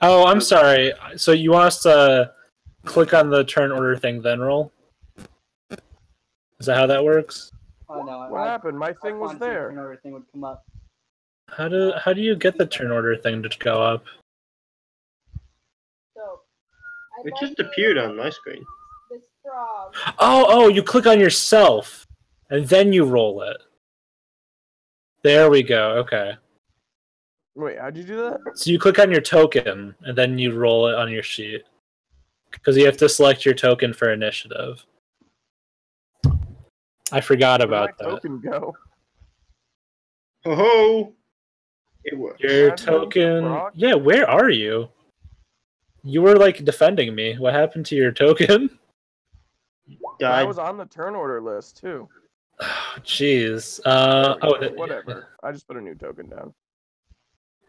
Oh, I'm sorry. So you want us to click on the turn order thing, then roll? Is that how that works? Oh no! What happened? My thing was there. Turn order thing would come up. How do you get the turn order thing to go up? So, I It might just be appeared able on my screen. to- This frog. Oh, you click on yourself, and then you roll it. There we go. Okay. Wait, how'd you do that? So you click on your token, and then you roll it on your sheet. Because you have to select your token for initiative. I forgot about Where'd my that. token go? Ho ho! It worked. Your Brad, token. Brock? Yeah, where are you? You were like defending me. What happened to your token? I Died. was on the turn order list too. Jeez. Whatever. I just put a new token down.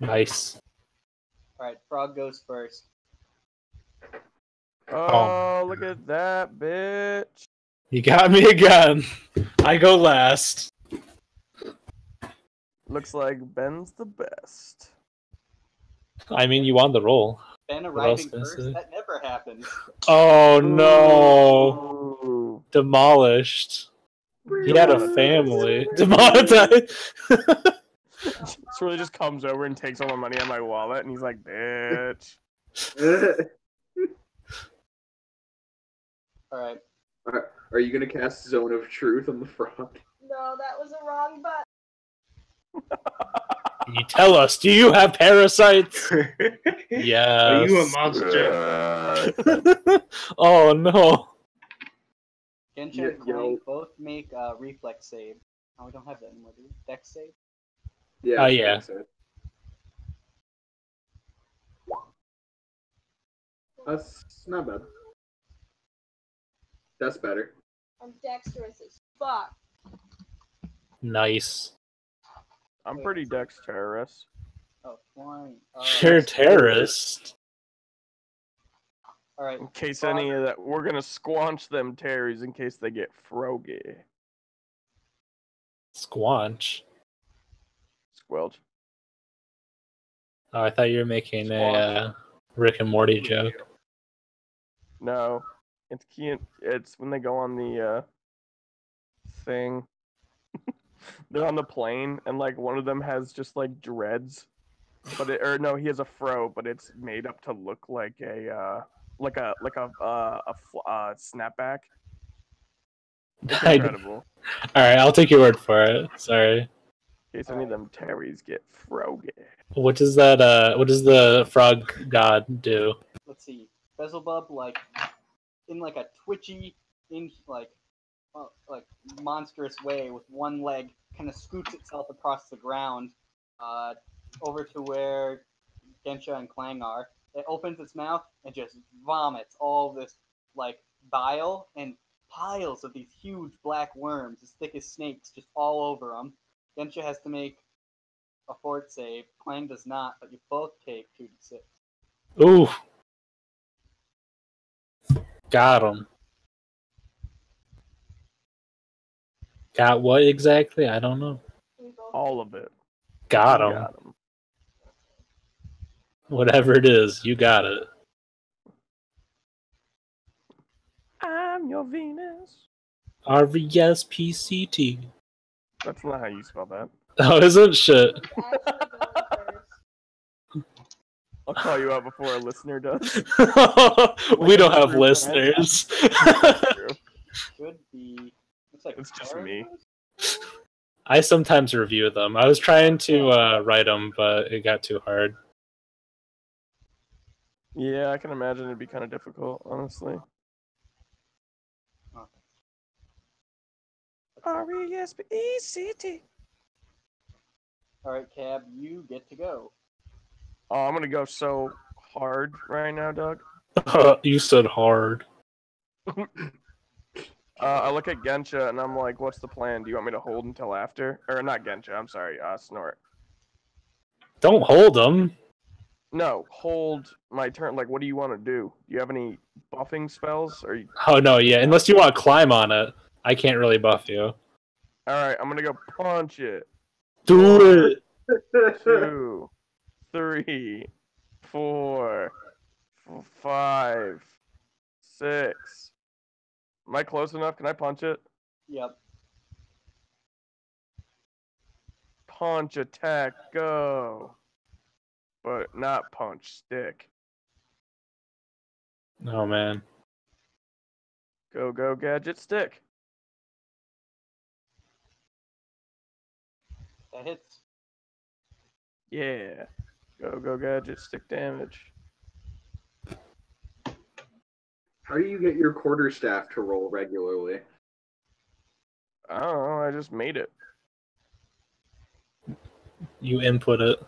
Nice. All right, frog goes first. Oh, look at that, bitch. You got me again. I go last. Looks like Ben's the best. I mean, you won the roll. Ben What else arriving can I first? say? That never happens. Oh no! Ooh. Demolished. He had a family. Demonetized. It's really just comes over and takes all the money out of my wallet, and he's like, bitch. All right. Are you gonna cast Zone of Truth on the frog? No, that was a wrong button. Can you tell us, do you have parasites? Yes. Are you a monster? Oh no. Genshin and Yo. Clank both make reflex save. Oh, we don't have that anymore, do we? Dex save? Yeah. Oh, yeah. That's not bad. That's better. I'm dexterous as fuck. Nice. I'm pretty dexterous. Oh, 20. You're a terrorist. All right. In case Frog- any of that, we're gonna squanch them Terrys in case they get froggy. Squanch. Squelch. Oh, I thought you were making a Rick and Morty joke. No, it's can't. It's when they go on the thing. They're on the plane, and like one of them has just like dreads, but no, he has a fro, but it's made up to look like a snapback. It's incredible. All right, I'll take your word for it. Sorry. In case any of them Terrys get froggy. What does that? What does the frog god do? Let's see. Beelzebub, like, in like a twitchy, like monstrous way with one leg, kind of scoots itself across the ground, over to where Gensha and Clang are. It opens its mouth and just vomits all this like bile and piles of these huge black worms as thick as snakes just all over them. Gensha has to make a fort save. Clang does not, but you both take 2d6. Ooh. Got him. Got what exactly? I don't know. We both All of it. Got You him. got 'em. Whatever it is, you got it. I'm your Venus. RVSPCT. That's not how you spell that. Oh, isn't shit? It's actually going first. I'll call you out before a listener does. We don't have listeners. Should be. Looks like It's just Karen me. does? I sometimes review them. I was trying to write them, but it got too hard. Yeah, I can imagine it'd be kind of difficult, honestly. Okay. R-E-S-P-E-C-T. Alright, Cab, you get to go. Oh, I'm gonna go so hard right now, Doug. You said hard. I look at Gensha and I'm like, what's the plan? Do you want me to hold until after? Or not Gensha, I'm sorry, Snort. Don't hold them. No, hold my turn. Like, what do you want to do? Do you have any buffing spells? Or Oh no, yeah. Unless you want to climb on it, I can't really buff you. Alright, I'm gonna go punch it. Do it. 2, 3, 4, 5, 6. Am I close enough? Can I punch it? Yep. Punch, attack, go. But not punch, stick. Oh man. Go, go, gadget, stick. That hits. Yeah. Go, go, gadget, stick damage. How do you get your quarterstaff to roll regularly? I don't know, I just made it. You input it.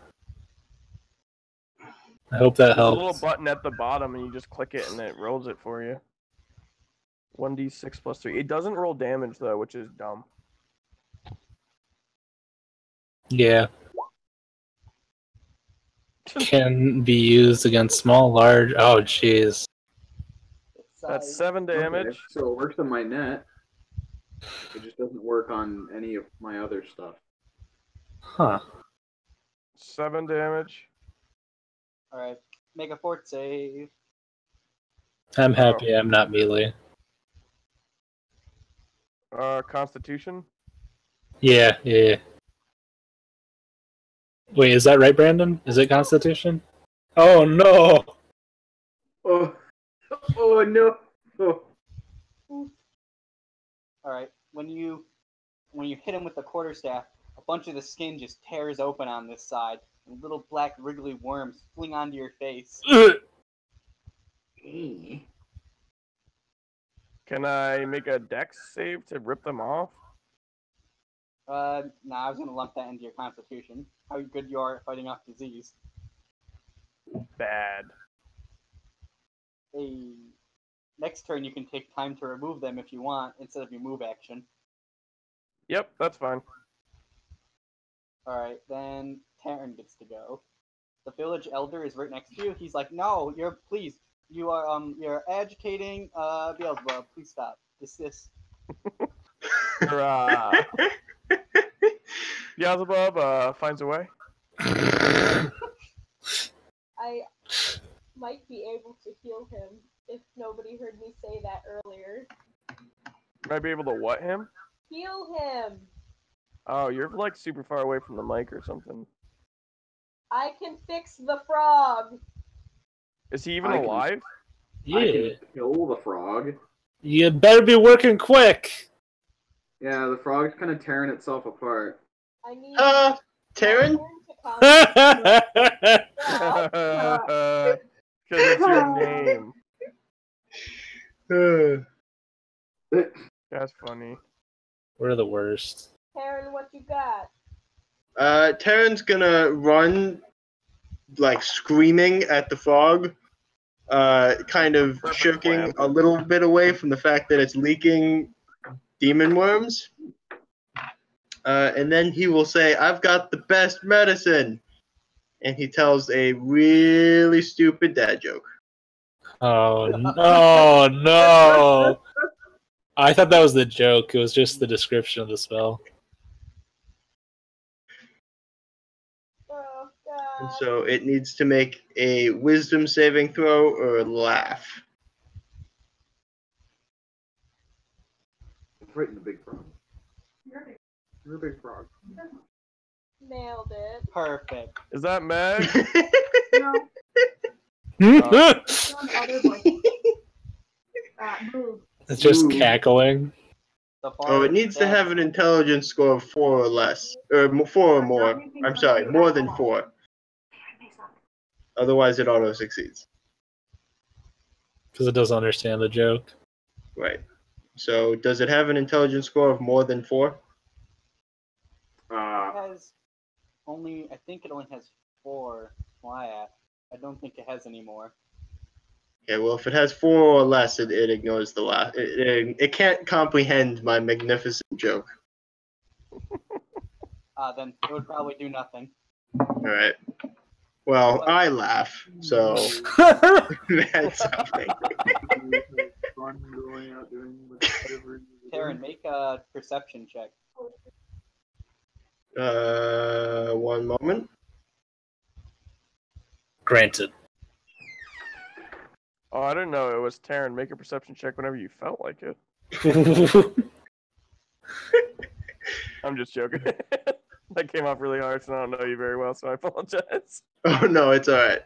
I hope that There's a little helps. button at the bottom and you just click it and it rolls it for you. 1d6 plus 3. It doesn't roll damage though, which is dumb. Yeah. Can be used against small, large. Oh, jeez. That's Size. 7 damage. Okay, so it works on my net. It just doesn't work on any of my other stuff. Huh. 7 damage. Alright. Make a fort save. I'm happy I'm not melee. Constitution. Yeah, yeah. Wait, is that right, Brandon? Is it Constitution? Oh no! Oh, oh no! Oh. Alright. When you hit him with the quarterstaff, a bunch of the skin just tears open on this side, and little black wriggly worms fling onto your face. Can I make a dex save to rip them off? Nah, I was gonna lump that into your constitution. How good you are at fighting off disease. Bad. Hey, next turn you can take time to remove them if you want, instead of your move action. Yep, that's fine. Alright, then Taryn gets to go. The village elder is right next to you. He's like, no, you're agitating, Beelzebub, please stop. Desist. Hurrah. Beelzebub finds a way. I might be able to heal him if nobody heard me say that earlier. Might be able to what him? Heal him! Oh, you're like super far away from the mic or something. I can fix the frog! Is he even I can- alive? Yeah. I can kill the frog. You better be working quick! Yeah, the frog's kind of tearing itself apart. I need Taryn? to come. Because it's your name. That's funny. We're the worst. Taryn, what you got? Taryn's gonna run, like, screaming at the frog, kind of Perfect shirking plan. a little bit away from the fact that it's leaking demon worms. And then he will say, "I've got the best medicine." And he tells a really stupid dad joke. Oh no! I thought that was the joke. It was just the description of the spell. Oh And god. so it needs to make a wisdom saving throw or laugh. It's right in the big frog. You're a big frog. Nailed it. Perfect. Is that Meg? No, Oh. it's on other voice. Move. It's just Ooh. cackling. The Oh, it bard needs to stabs have an you. intelligence score of 4 or less. Or 4 or more. I'm sorry, more than 4. Otherwise, it auto succeeds. Because it doesn't understand the joke. Right. So, does it have an intelligence score of more than 4? It has only, I think it only has 4 flat. I don't think it has any more. Okay, well, if it has 4 or less, it ignores the last. It can't comprehend my magnificent joke. Then it would probably do nothing. Alright. Well, I laugh, so that's something. Fun going out doing whatever you're Taryn, doing. make a perception check. 1 moment. Granted. Oh, I didn't know it was Taryn. Make a perception check whenever you felt like it. I'm just joking. That came off really harsh, and I don't know you very well, so I apologize. Oh, no, it's alright.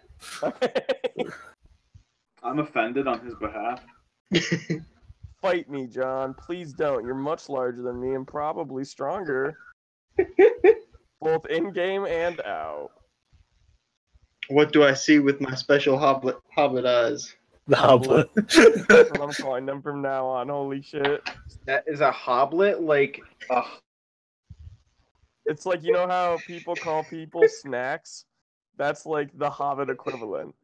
I'm offended on his behalf. Fight me, John. Please don't. You're much larger than me and probably stronger. Both in-game and out. What do I see with my special hobbit eyes? The hoblet. That's what I'm calling them from now on. Holy shit. That is a hoblet, like a It's like, you know how people call people snacks? That's like the Hobbit equivalent.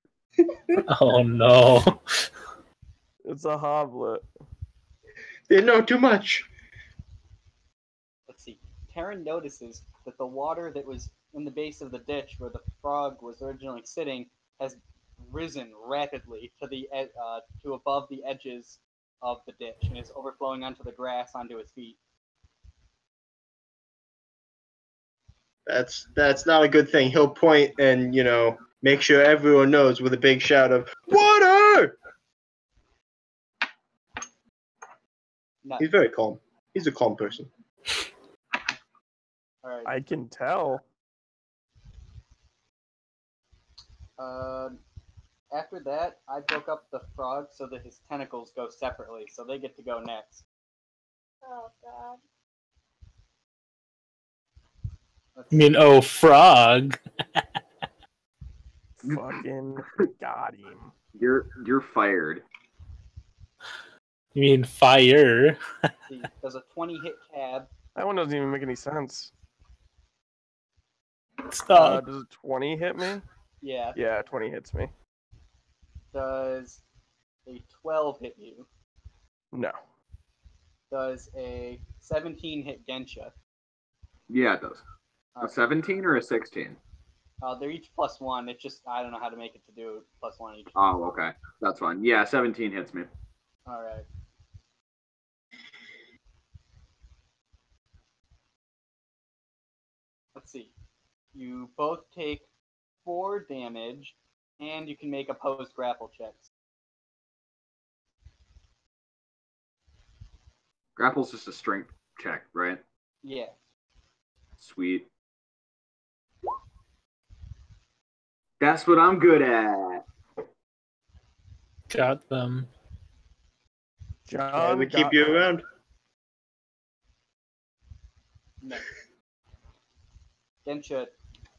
Oh no. It's a hoblet. They know too much. Let's see. Taryn notices that the water that was in the base of the ditch where the frog was originally sitting has risen rapidly to above the edges of the ditch and is overflowing onto the grass onto his feet. That's not a good thing. He'll point and, make sure everyone knows with a big shout of water. No. He's very calm. He's a calm person. All right. I can tell. After that, I broke up the frog so that his tentacles go separately, so they get to go next. Oh god. Let's You mean, see. oh, frog? Fucking got him. you're fired. You mean fire? Let's see. Does a 20 hit cab? That one doesn't even make any sense. Stop. Does a 20 hit me? Yeah. Yeah, 20 hits me. Does a 12 hit you? No. Does a 17 hit Gensha? Yeah, it does. A Okay. 17 or a 16? They're each +1. It's just I don't know how to make it to do +1 each. Oh, okay. That's fine. Yeah, 17 hits me. All right. Let's see. You both take 4 damage, and you can make opposed grapple checks. Grapple's just a strength check, right? Yeah. Sweet. That's what I'm good at. Got them. John Glad we keep got you them. around. No. Gensha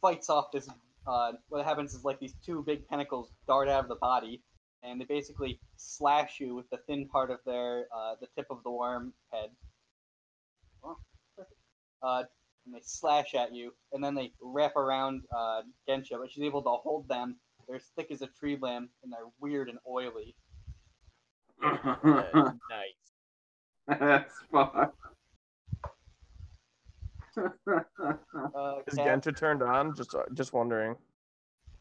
fights off this. What happens is like these 2 big tentacles dart out of the body, and they basically slash you with the thin part of their the tip of the worm head. Oh, perfect. And they slash at you, and then they wrap around Gensha, but she's able to hold them They're as thick as a tree limb, and they're weird and oily. Nice. That's fun. Is Cap, Genta turned on? Just wondering.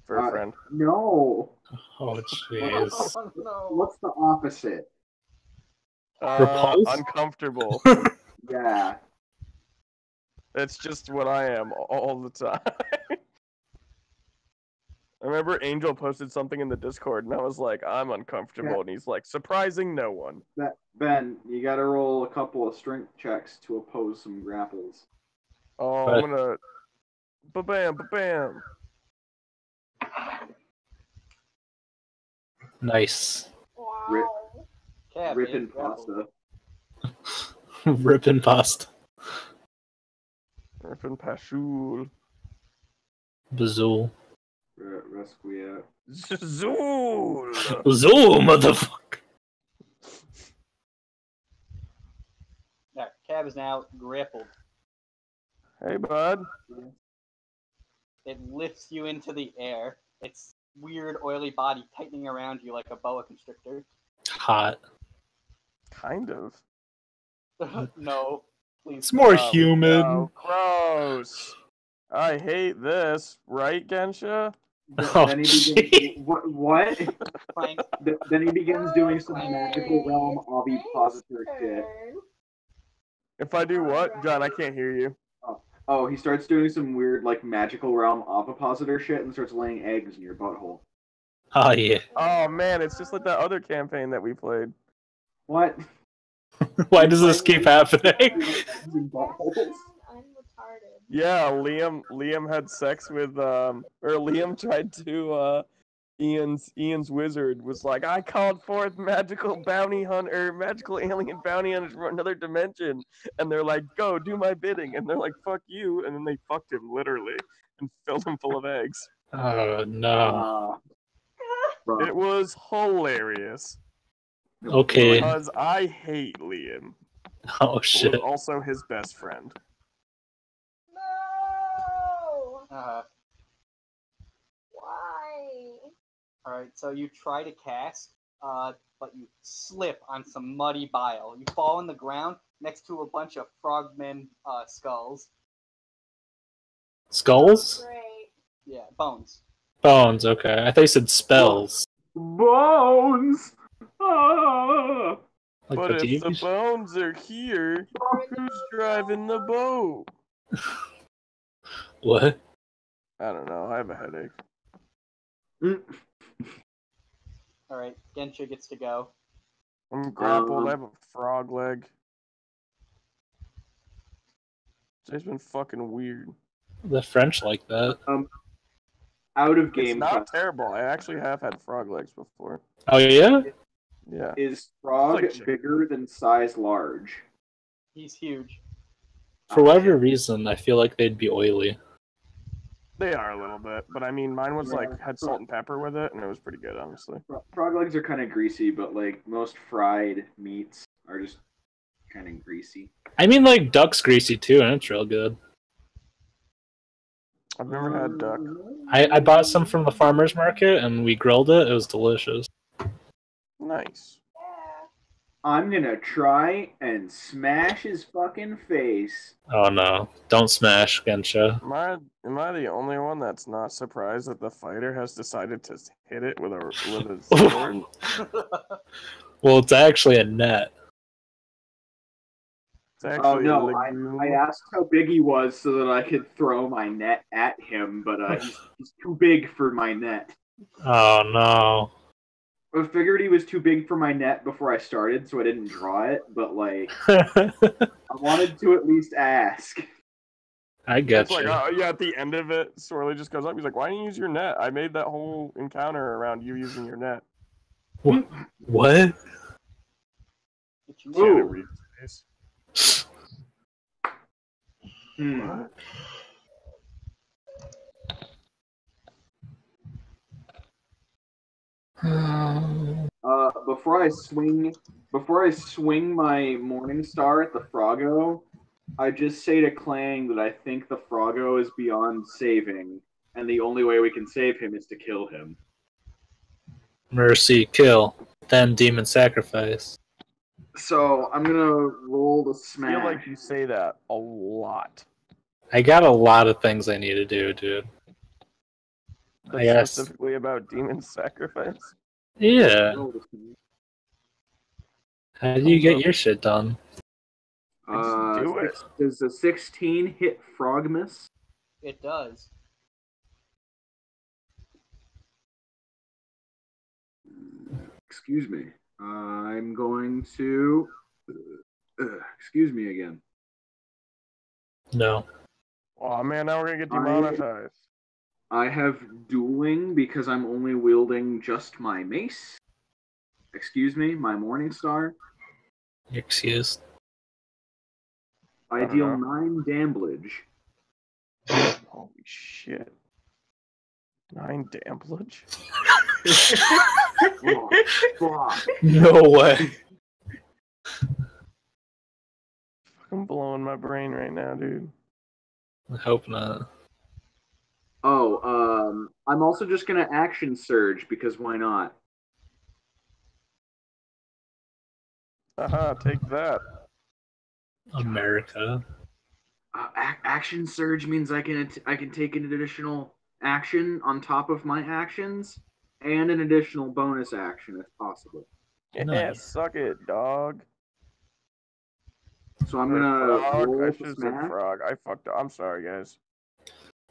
For a friend. No. Oh jeez. oh, no. What's the opposite? Repulsed? Uncomfortable. Yeah. That's just what I am all the time. I remember Angel posted something in the Discord, and I was like, I'm uncomfortable. Yeah. And he's like, surprising no one. Ben, you gotta roll a couple of strength checks to oppose some grapples. Oh, But- I'm gonna. Ba-bam, ba-bam. Nice. Wow. Cap, Ripping it's grappled. pasta. Ripping pasta. Rippin' Pashul. Bazool. Resquiat. Zool! Bazool, motherfucker. Yeah, Cab is now grappled. Hey, bud. It lifts you into the air. Its weird, oily body tightening around you like a boa constrictor. Hot. Kind of. No, please. It's more Oh, humid. no, gross. I hate this, right, Gensha? Oh, Then he jeez. begins. What? Clank. Then he begins doing some Okay, magical realm it's ovipositor Frank's shit. turn. If I do what? John, I can't hear you. Oh, he starts doing some weird, like, magical realm ovipositor shit and starts laying eggs in your butthole. Oh yeah. Oh, man, it's just like that other campaign that we played. What? Why does this keep happening? Eggs in buttholes? I'm retarded. Yeah, Liam had sex with or Liam tried to Ian's wizard was like, I called forth magical alien bounty hunters from another dimension, and they're like, go do my bidding, and they're like, fuck you, and then they fucked him literally and filled him full of eggs. Oh no. Bro. It was hilarious Okay. because I hate Liam. Oh But shit. was also his best friend. No! Why? Alright, so you try to cast, but you slip on some muddy bile. You fall on the ground next to a bunch of frogmen skulls. Skulls? Great. Yeah, bones. Bones, okay. I thought you said spells. Bones! Ah! Like But the if the TV show? bones are here, who's driving the boat? What? I don't know. I have a headache. Alright, Gensha gets to go. I'm grappled. I have a frog leg. It's been fucking weird. The French like that. Out of It's game not terrible. I actually have had frog legs before. Oh yeah? Yeah. Is frog It's like bigger than size large? He's huge. For whatever reason, I feel like they'd be oily. They are a little bit, but I mean, mine was like had salt and pepper with it, and it was pretty good, honestly. Frog legs are kind of greasy, but like most fried meats are just kind of greasy. I mean, like duck's greasy too, and it's real good. I've never had duck. I bought some from the farmer's market, and we grilled it. It was delicious. Nice. Yeah. I'm gonna try and smash his fucking face. Oh no! Don't smash, Gensha. Am I the only one that's not surprised that the fighter has decided to hit it with a sword? Well, it's actually a net. It's actually Oh no, a I legume. asked how big he was so that I could throw my net at him, but he's too big for my net. Oh no! I figured he was too big for my net before I started, so I didn't draw it, but like, I I wanted to at least ask. get It's like, you. yeah, at the end of it, Swirly just goes up. He's like, why didn't you use your net? I made that whole encounter around you using your net. What? Get you She had to Ooh. read his face. What? Before I swing my Morning Star at the Froggo, I just say to Clang that I think the Froggo is beyond saving, and the only way we can save him is to kill him. Mercy, kill. Then demon sacrifice. So I'm gonna roll the I feel smash. like you say that a lot. I got a lot of things I need to do, dude. I guess. Specifically about demon sacrifice. Yeah. Roll the smash. How do you get your shit done? Just do it. Does a 16 hit frog miss? It does. Excuse me. I'm going to. Excuse me again. No. Oh man, now we're gonna get demonetized. I have dueling because I'm only wielding just my mace. Excuse me, my morning star. You're excused. I don't deal know. 9 damage. Holy shit. 9 damage? Oh, fuck. No way. Fucking blowing my brain right now, dude. I hope not. Oh, I'm also just gonna action surge because why not? Haha, take that. America. Action surge means I can take an additional action on top of my actions and an additional bonus action if possible. Yeah, Nice. suck it, dog. So I'm Or gonna frog. roll I the should have said smash. frog. I fucked up. I'm sorry, guys.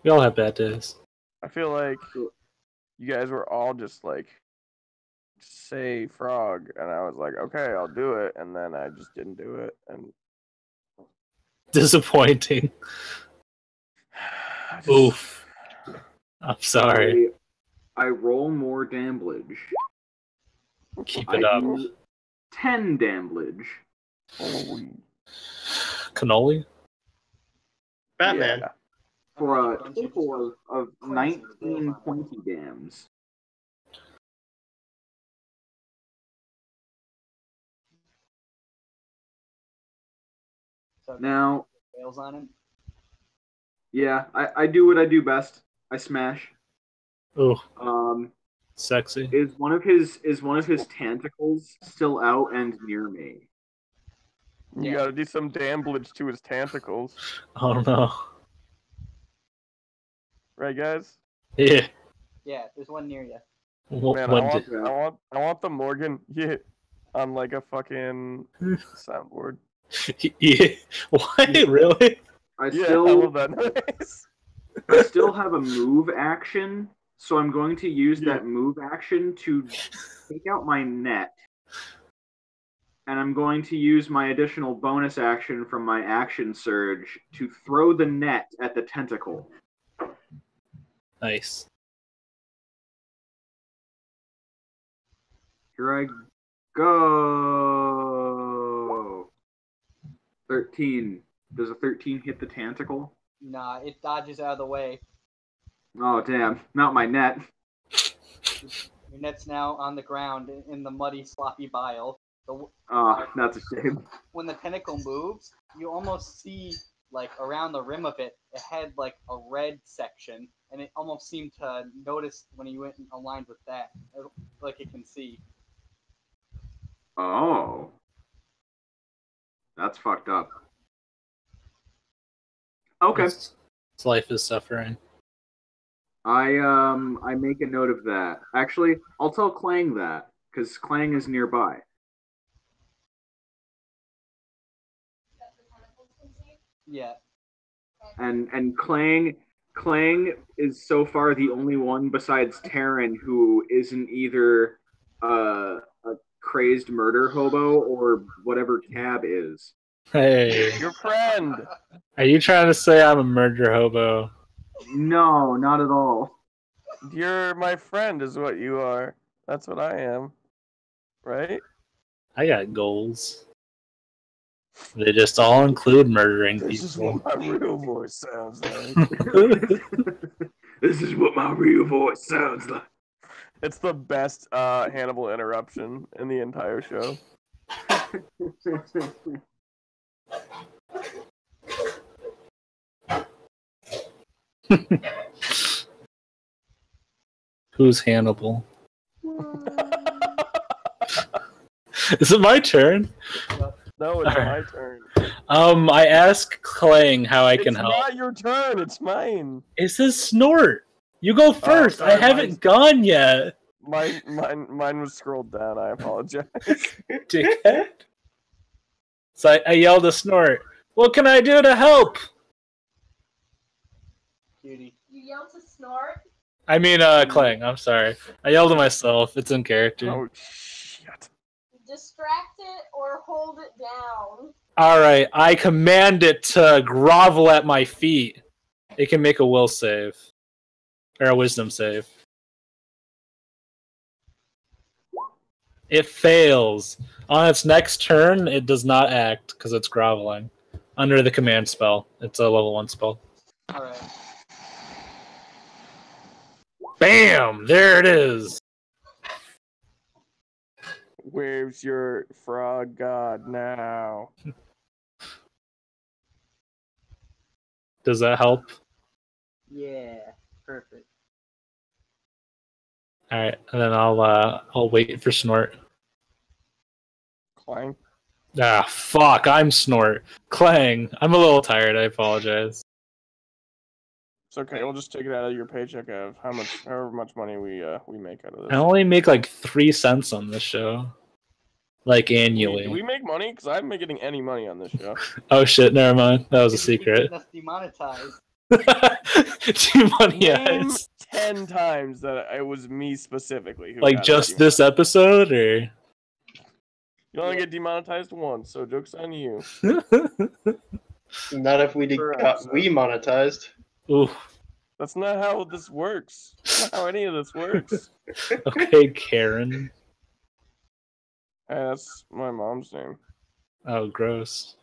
We all have bad days. I feel like you guys were all just like, say frog, and I was like, okay, I'll do it, and then I just didn't do it, and Disappointing. I just- Oof. I'm sorry. I roll more damage. Keep I it up. do 10 damage. Holy Cannoli? Batman. yeah. For a total of 19 pointy dams. So Now, fails on him. yeah, I do what I do best. I smash. Ooh, sexy. Is one of his tentacles still out and near me? You Yeah. gotta do some damage to his tentacles, Oh no. right, guys? Yeah. Yeah, there's one near you. Man, When I did... want the Morgan on like a fucking soundboard. Yeah. What? Really? I Yeah, still I love that noise. I still have a move action, so I'm going to use that move action to take out my net. And I'm going to use my additional bonus action from my action surge to throw the net at the tentacle. Nice. Here I go. 13. Does a 13 hit the tentacle? Nah, it dodges out of the way. Oh, damn. Not my net. Your net's now on the ground in the muddy, sloppy bile. Oh, that's a shame. When the tentacle moves, you almost see, like, around the rim of it, it had, like, a red section, and it almost seemed to notice when he went and aligned with that, like it can see. Oh. That's fucked up. Okay. Its life is suffering. I make a note of that. Actually, I'll tell Clang that, because Clang is nearby. Yeah. And Clang is so far the only one besides Terran who isn't either a crazed murder hobo or whatever Cab is. Hey. Your friend. Are you trying to say I'm a murder hobo? No, not at all. You're my friend, is what you are. That's what I am. Right? I got goals. They just all include murdering This is people. what my real voice sounds like. This is what my real voice sounds like. It's the best Hannibal interruption in the entire show. Who's Hannibal? Is it my turn? No, it's Alright. my turn. I ask Clang how I can It's help. not your turn. It's mine. It says Snort. You go first. sorry, I haven't gone yet. Mine was scrolled down. I apologize. Dickhead. So I yelled to Snort. What can I do to help? Cutie. You yell to Snort. I mean, Clang. I'm sorry. I yelled to myself. It's in character. Oh shit! Distract it or hold it down. All right. I command it to grovel at my feet. It can make a will save or a wisdom save. It fails. On its next turn, it does not act because it's groveling. Under the command spell. It's a level 1 spell. Alright. Bam! There it is. Where's your frog god now? Does that help? Yeah. Perfect. All right, and then I'll wait for Snort. Clang. Ah, fuck! I'm Snort. Clang. I'm a little tired. I apologize. It's okay. We'll just take it out of your paycheck of however much money we make out of this. I only make like 3 cents on this show, like Do annually. we make money? Because I'm not getting any money on this show. Oh shit! Never mind. That was a It's secret. getting us demonetized. Name Demonetized. 10 times that it was me specifically. Who Like got just it this episode, or You only get demonetized once, so joke's on you. Not if we got we monetized. Ooh. That's not how this works. That's not how any of this works. Okay, Karen. Hey, that's my mom's name. Oh, gross.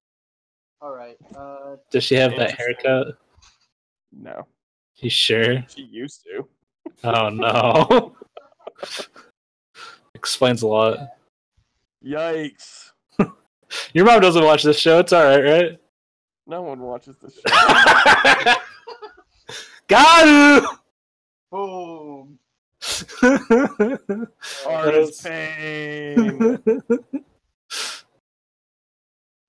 Alright. Does she have that Interesting. haircut? No. You sure? She used to. Oh no. Explains a lot. Yikes. Your mom doesn't watch this show. It's alright, right? No one watches this show. Got boom! him! Artist pain.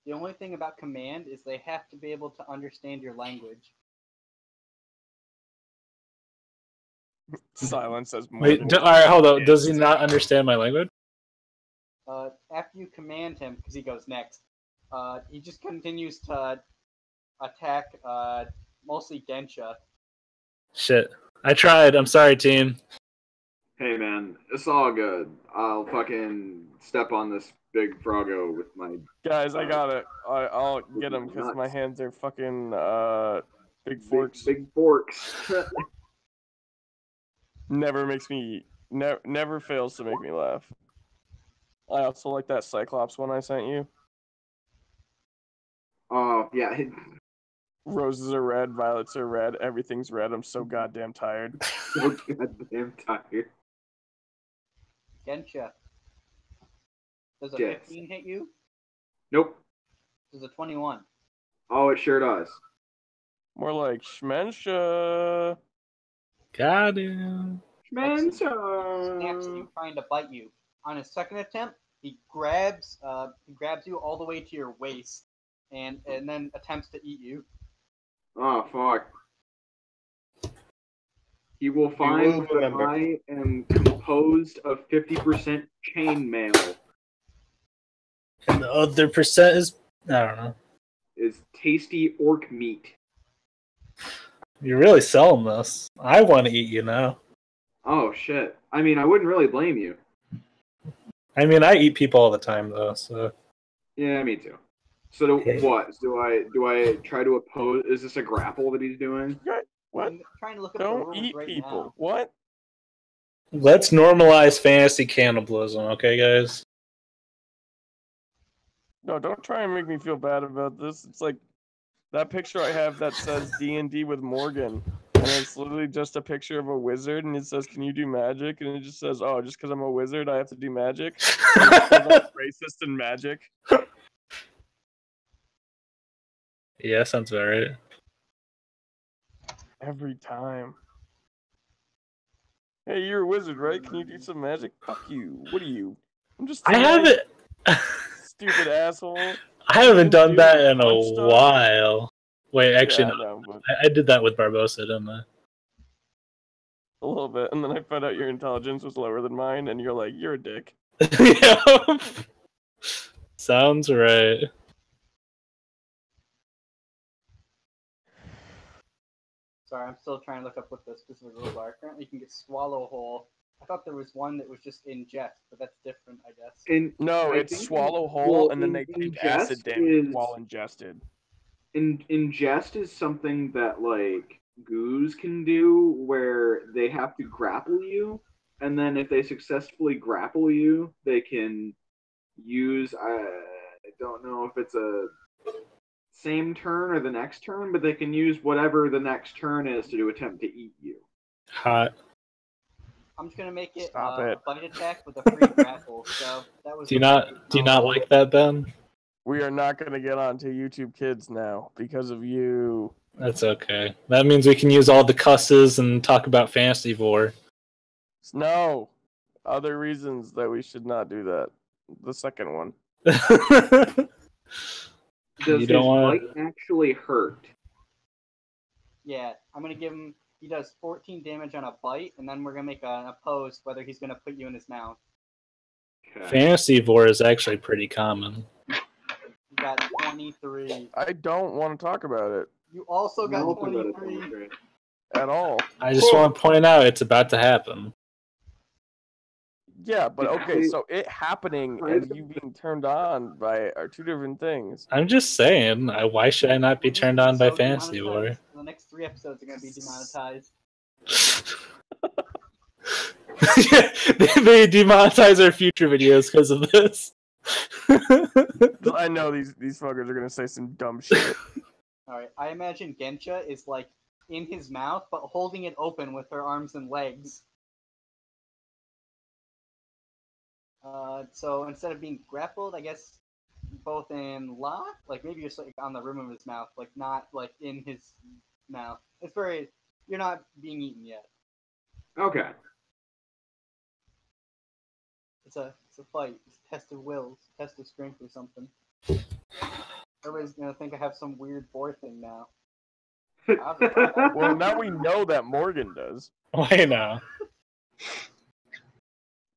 The only thing about command is they have to be able to understand your language. Silence says more. Wait, than alright, hold up. Does he not understand my language? After you command him, because he goes next, he just continues to attack mostly Gensha. Shit. I tried. I'm sorry, team. Hey man, it's all good. I'll fucking step on this big froggo with my. Guys, I got it. I'll get him because my hands are fucking big forks. Big forks. Never makes me never fails to make me laugh. I also like that Cyclops one I sent you. Oh yeah. Roses are red, violets are red, everything's red. I'm so goddamn tired. So goddamn tired. Gensha. Does a Yes. 15 hit you? Nope. Does a 21? Oh, it sure does. More like Schmensha. Got him. Snaps at you, trying to bite you. On his second attempt, he grabs you all the way to your waist, and then attempts to eat you. Oh fuck. He will find that remember. I am composed of 50% chainmail. And the other percent is, I don't know. Is tasty orc meat. You're really selling this. I want to eat you now. Oh shit. I mean, I wouldn't really blame you. I mean, I eat people all the time, though, so. Yeah, me too. So what? Do I try to oppose? Is this a grapple that he's doing? What? I'm trying to look up the Don't rules eat right people. now. What? Let's normalize fantasy cannibalism, okay, guys? No, don't try and make me feel bad about this. It's like that picture I have that says D&D with Morgan, and it's literally just a picture of a wizard, and it says, "Can you do magic?" And it just says, "Oh, just because I'm a wizard, I have to do magic." And it says I'm racist and magic. Yeah, sounds about right. Every time. Hey, you're a wizard, right? Can you do some magic? Fuck you. What are you? I'm just. I haven't. stupid asshole. I haven't done that in a punch stuff. while. Wait, actually, Yeah, no. no, but I did that with Barbosa, didn't I? a little bit, and then I found out your intelligence was lower than mine, and you're like, you're a dick. Yep. Sounds right. Sorry, I'm still trying to look up what the specific rules are. Currently, you can get Swallow Whole. I thought there was one that was just ingest, but that's different, I guess. No, I it's think swallow whole, and then they ingest take acid damage is- while ingested. Ingest is something that like goos can do, where they have to grapple you, and then if they successfully grapple you, they can use. I don't know if it's a same turn or the next turn, but they can use whatever the next turn is to attempt to eat you. Hot. I'm just gonna make it Stop a it. bite attack with a free grapple. So that was. Do you not like that, Ben? We are not going to get onto YouTube Kids now because of you. That's okay. That means we can use all the cusses and talk about Fantasy Vor. No. Other reasons that we should not do that. The second one. Does You his don't wanna- bite actually hurt? Yeah, I'm gonna give him. He does 14 damage on a bite, and then we're gonna make an opposed whether he's gonna put you in his mouth. Okay. Fantasy Vor is actually pretty common. You got 23. I don't want to talk about it You also got Nothing but a 23. 23. at all. I just want to point out it's about to happen. Yeah, but okay, so it happening and you being turned on by are two different things. I'm just saying, why should I not be turned on by So Fantasy War? demonetized. The next 3 episodes are gonna be demonetized. They demonetize our future videos because of this. I know these fuckers are gonna say some dumb shit. Alright, I imagine Gensha is like in his mouth, but holding it open with her arms and legs. So instead of being grappled, I guess both in lock, like maybe you're like on the rim of his mouth, like not like in his mouth. It's very, you're not being eaten yet. Okay. It's a fight. It's a test of will. It's a test of strength or something. Everybody's gonna think I have some weird boar thing now. Well, now we know that Morgan does. Why now?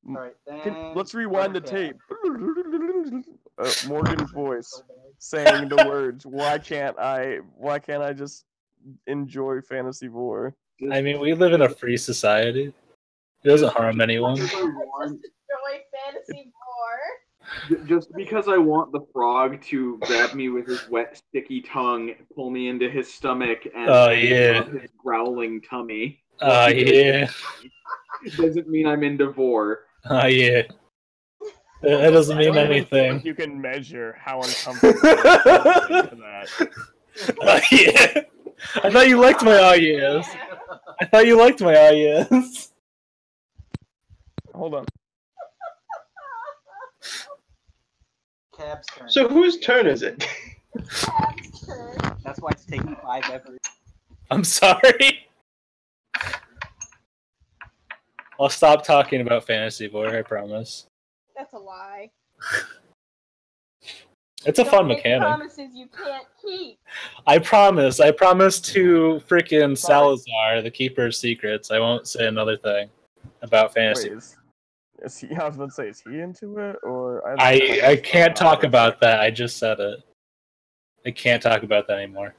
Alright, then. Let's rewind the Okay. tape. Morgan's voice saying the words. Why can't I just enjoy Fantasy Vor? I mean, we live in a free society. It doesn't harm anyone. Just enjoy Fantasy War. Just because I want the frog to grab me with his wet, sticky tongue, pull me into his stomach, and yeah. his growling tummy. Yeah. Doesn't mean I'm into Vor. Yeah. That doesn't mean I don't even feel anything. like you can measure how uncomfortable I am to that. Yeah. I thought you liked my oh yes. I thought you liked my oh yes. Hold on. Cab's turn. So whose turn is it? Tab's turn. That's why it's taking 5 every. I'm sorry. I'll stop talking about Fantasy Vor, I promise. That's a lie. It's a Don't fun make mechanic. promises you can't keep. I promise. I promise to freaking Salazar, the Keeper of Secrets. I won't say another thing about Fantasy. Wait, is he? I was about to say, is he into it or? I can't talk about that. I just said it. I can't talk about that anymore.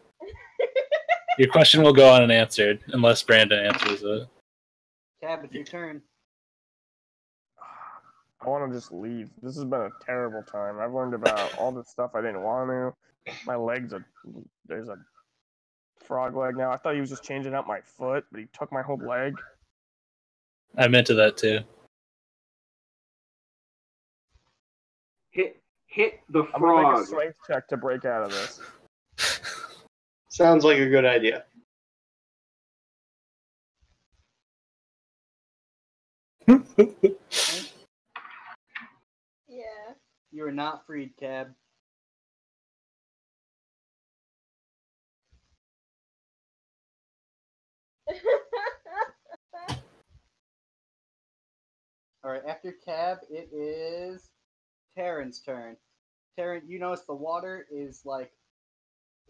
Your question will go unanswered unless Brandon answers it. Cab, it's your turn. I want to just leave. This has been a terrible time. I've learned about all the stuff I didn't want to. My legs are. There's a frog leg now. I thought he was just changing out my foot, but he took my whole leg. I'm into that too. Hit the I'm gonna make a frog. strength check to break out of this. Sounds like a good idea. Yeah. You are not freed, Cab. Alright, after Cab, it is Terran's turn. Taryn, you notice the water is like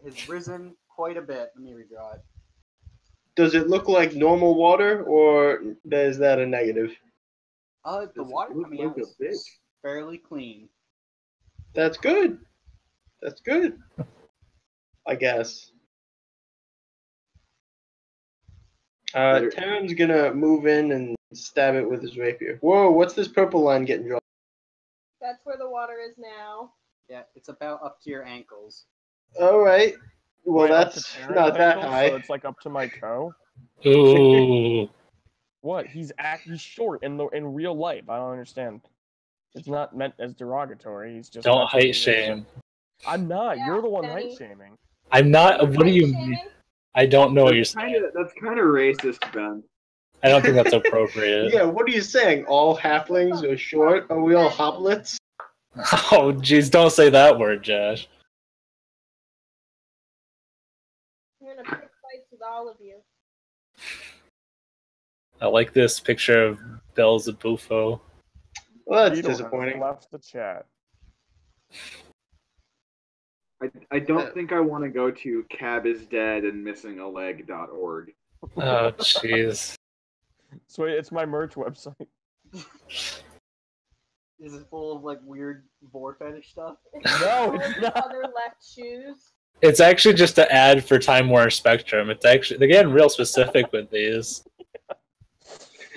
has risen quite a bit. Let me redraw it. Does it look like normal water, or is that a negative? The Does it water look coming like out a is bitch? fairly clean. That's good. That's good. I guess. Better- Taryn's gonna move in and stab it with his rapier. Whoa, what's this purple line getting drawn? That's where the water is now. Yeah, it's about up to your ankles. Alright. Well, Wait, up to that's Taryn's not that ankles, high. So it's like up to my toe. Ooh. What? He's short in real life. I don't understand. It's not meant as derogatory. He's just Don't that's what he height is. shame. I'm not. Yeah, You're the one Benny. height shaming. I'm not. What do you mean? Shaming? I don't know what you're saying. That's kind of racist, Ben. I don't think that's appropriate. Yeah, what are you saying? All halflings are short? Are we all hoplets? Oh, jeez, don't say that word, Josh. I'm gonna pick fights with all of you. I like this picture of Belzebufo. Well, that's Beetle has disappointing. left the chat. I don't think I want to go to cabisdeadandmissingaleg.org. Oh, jeez. So it's my merch website. Is it full of like weird vor fetish stuff? No, All it's of the not. other left shoes. It's actually just an ad for Time Warner Spectrum. It's actually they're getting real specific with these.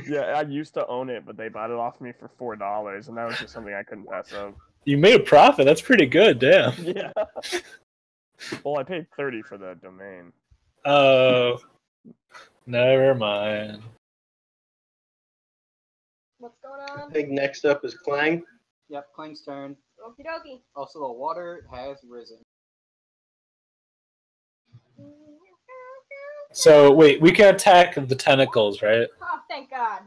Yeah, I used to own it, but they bought it off me for $4, and that was just something I couldn't pass up. You made a profit. That's pretty good, damn. Yeah. Well, I paid $30 for the domain. Oh, never mind. What's going I on? think next up is Clang. Yep, Clang's turn. Okie dokie. Also, the water has risen. So wait, we can attack the tentacles, right? Oh, thank God.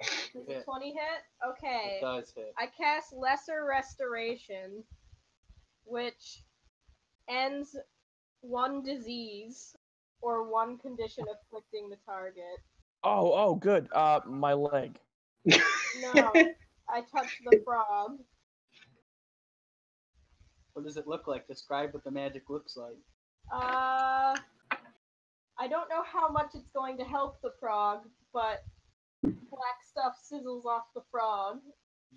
Does Yeah. a 20 hit? Okay. It does hit. I cast Lesser Restoration, which ends one disease or one condition afflicting the target. Oh, good. My leg. No, I touched the frog. What does it look like? Describe what the magic looks like. I don't know how much it's going to help the frog, but black stuff sizzles off the frog.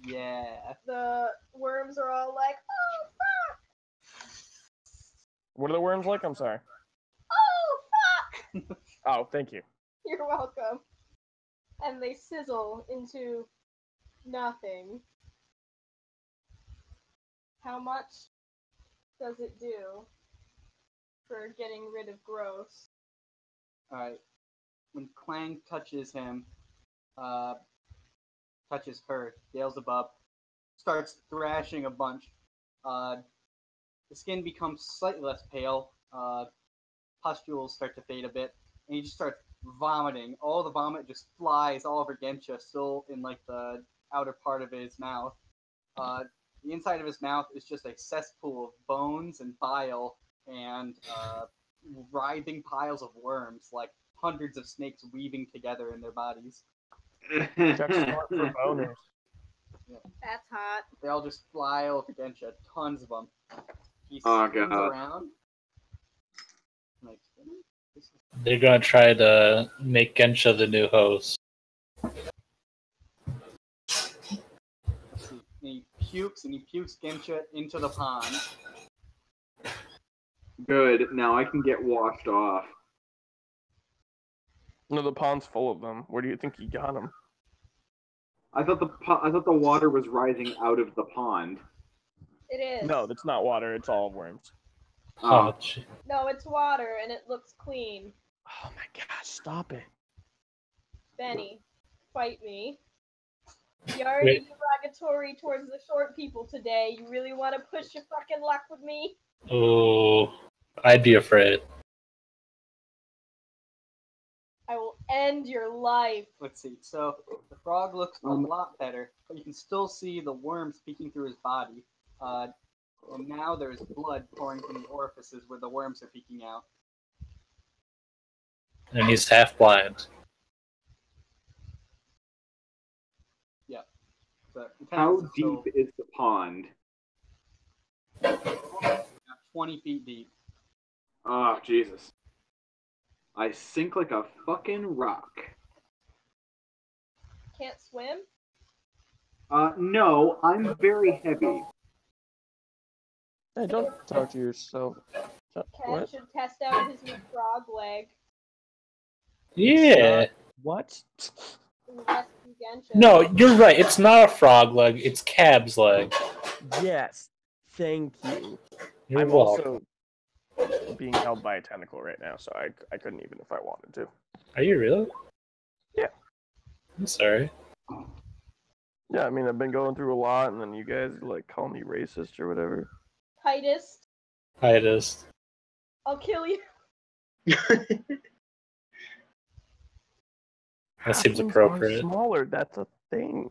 Yeah. The worms are all like, oh fuck! What are the worms like? I'm sorry. Oh fuck! Oh, thank you. You're welcome. And they sizzle into nothing. How much does it do for getting rid of gross? Alright. When Clang touches him, touches her, Beelzebub starts thrashing a bunch. The skin becomes slightly less pale. Pustules start to fade a bit, and he just starts vomiting. All the vomit just flies all over Gensha, still in like the outer part of his mouth. The inside of his mouth is just a cesspool of bones and bile and writhing piles of worms, like hundreds of snakes weaving together in their bodies. That's smart for boners. That's hot. They all just fly over Gensha, tons of them. He Oh, spins God. around. Like, this is- They're gonna try to make Gensha the new host. let's see. And he pukes Gensha into the pond. Good. Now I can get washed off. No, the pond's full of them. Where do you think he got them? I thought the water was rising out of the pond. It is. No, that's not water. It's all worms. Oh, gee. No, it's water and it looks clean. Oh my gosh! Stop it. Benny, fight me. You already Wait. derogatory towards the short people today. You really want to push your fucking luck with me? Oh, I'd be afraid. I will end your life. Let's see. So the frog looks a lot better, but you can still see the worms peeking through his body. And now there's blood pouring from the orifices where the worms are peeking out. And he's half blind. So the How tentacles are deep still- is the pond? 20 feet deep. Oh, Jesus. I sink like a fucking rock. Can't swim? No, I'm very heavy. Hey, don't talk to yourself. Ken What? should test out his new frog leg. Yeah. What? And rescue Genshin. No, you're right. It's not a frog leg. It's Cab's leg. Yes. Thank you. You're I'm welcome. also being held by a tentacle right now, so I couldn't even if I wanted to. Are you really? Yeah. I'm sorry. Yeah, I mean, I've been going through a lot, and then you guys, like, call me racist or whatever. Titus, Hi, it is. I'll kill you. That seems Halflings appropriate. are smaller, that's a thing.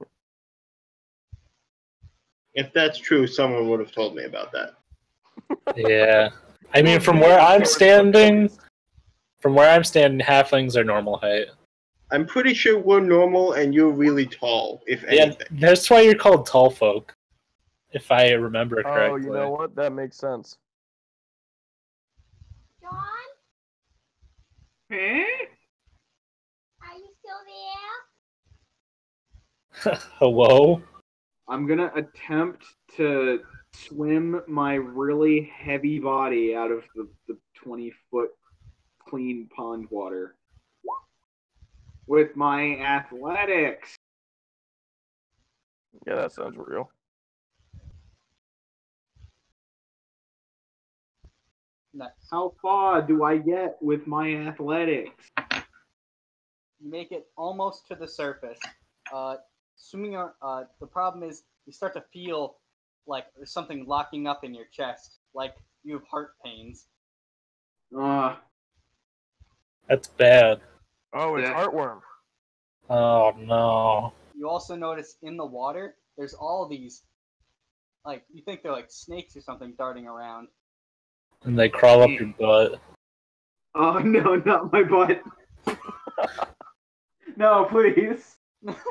If that's true, someone would have told me about that. Yeah. I mean, from where I'm standing, halflings are normal height. I'm pretty sure we're normal and you're really tall, if Yeah, anything. that's why you're called tall folk, if I remember correctly. Oh, you know what? That makes sense. John, Huh? are you still there? Hello? I'm gonna attempt to swim my really heavy body out of the 20-foot clean pond water with my athletics. Yeah, that sounds real. Nice. How far do I get with my athletics? You make it almost to the surface. Swimming, the problem is you start to feel like there's something locking up in your chest, like you have heart pains. Uh, That's bad. Oh, it's Yeah. heartworm. Oh, no. You also notice in the water, there's all these, like, you think they're like snakes or something darting around. And they crawl up your butt. oh no, not my butt. No, please.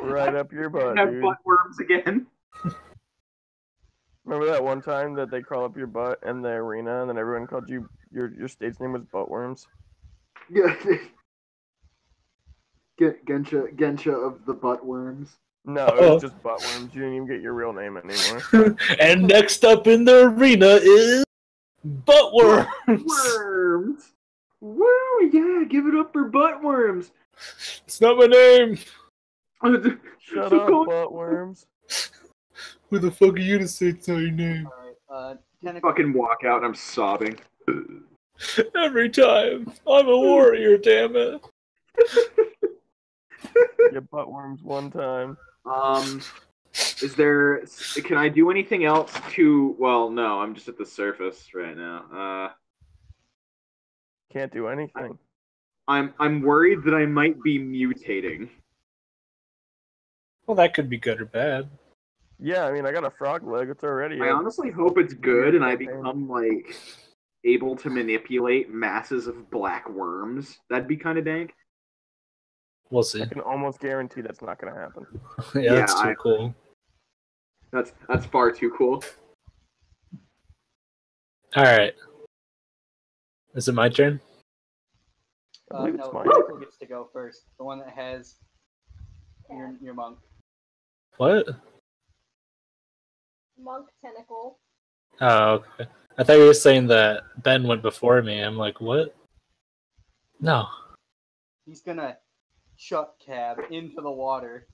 Right up your butt, Have dude. butt worms again. Remember that one time that they crawl up your butt in the arena, and then everyone called you, your state's name was Buttworms? Yeah. Gensha of the butt worms. No, it was just Buttworms. You didn't even get your real name anymore. And next up in the arena is Buttworms. Worms. Woo! Yeah, give it up for butt worms. It's not my name. Shut up, Buttworms. Who the fuck are you to say it's not your name? Alright, tentacle. Fucking walk out and I'm sobbing. Every time. I'm a warrior, damn it. You Buttworms one time. Is there? Can I do anything else to? Well, no. I'm just at the surface right now. Can't do anything. I'm worried that I might be mutating. Well, that could be good or bad. Yeah, I mean, I got a frog leg. It's already. I honestly hope it's good and I become like able to manipulate masses of black worms. That'd be kind of dank. We'll see. I can almost guarantee that's not going to happen. Yeah, that's too cool. That's far too cool. Alright. Is it my turn? I believe No, it's mine. tentacle gets to go first. The one that has your monk. What? Monk tentacle. Oh, okay. I thought you were saying that Ben went before me. I'm like, what? No. He's gonna chuck Cab into the water.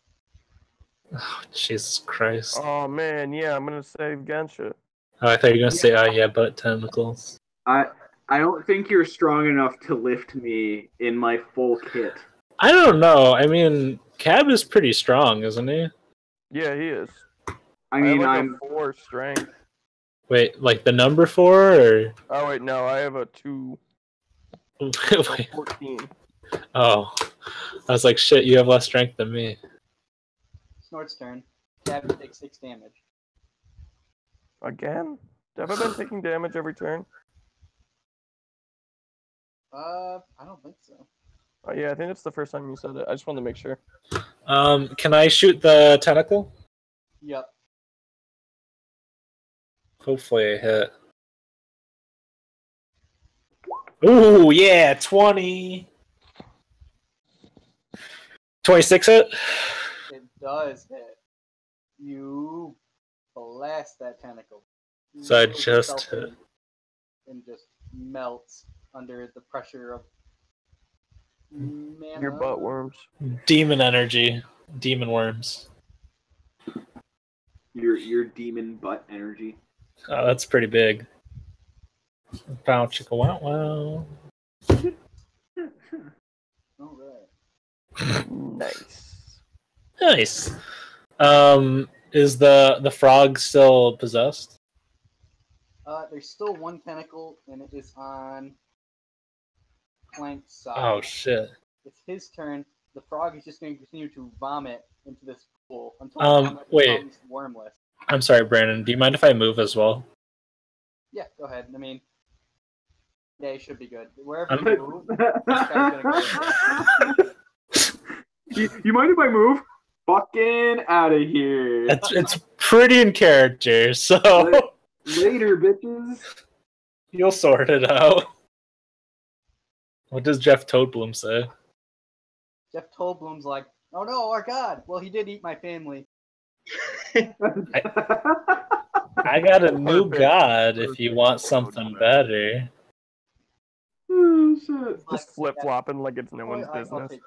Oh, Jesus Christ. Oh man, yeah, I'm gonna save Gensha. Oh, I thought you were gonna say, oh yeah, butt tentacles. I don't think you're strong enough to lift me in my full kit. I don't know. I mean, Cab is pretty strong, isn't he? Yeah, he is. I mean, have like I'm. a 4 strength. Wait, like the number 4 or? Oh wait, no, I have a 2. Wait. 14. Oh, I was like, shit, you have less strength than me. Snort's turn. Cab takes 6 damage. Again? Have I been taking damage every turn? I don't think so. Oh yeah, I think that's the first time you said it. I just wanted to make sure. Can I shoot the tentacle? Yep. Hopefully I hit. Ooh, yeah, 20. 26 hit? It does hit. You blast that tentacle. So I Wheels just itself hit. in and just melts under the pressure of mana. Your butt worms. Demon energy. Demon worms. Your demon butt energy. Oh, that's pretty big. Bow chicka wow wow. All right. Nice. Nice. Is the frog still possessed? There's still one tentacle, and it is on Clank's side. Oh shit. It's his turn. The frog is just going to continue to vomit into this pool until the vomit wait. becomes wormless. I'm sorry, Brandon. Do you mind if I move as well? Yeah, go ahead. I mean, yeah, you should be good. Wherever I'm- you move, this guy's going to go. You mind if I move? Fucking out of here. It's pretty in character, so Later, bitches. you'll sort it out. What does Jeff Toadbloom say? Jeff Toldblum's like, oh no, our god. Well, he did eat my family. I got a new Perfect. god if you Perfect. want something better. Oh, shit. Like, Just flip flopping like it's no "Oh, one's I'll business. take it."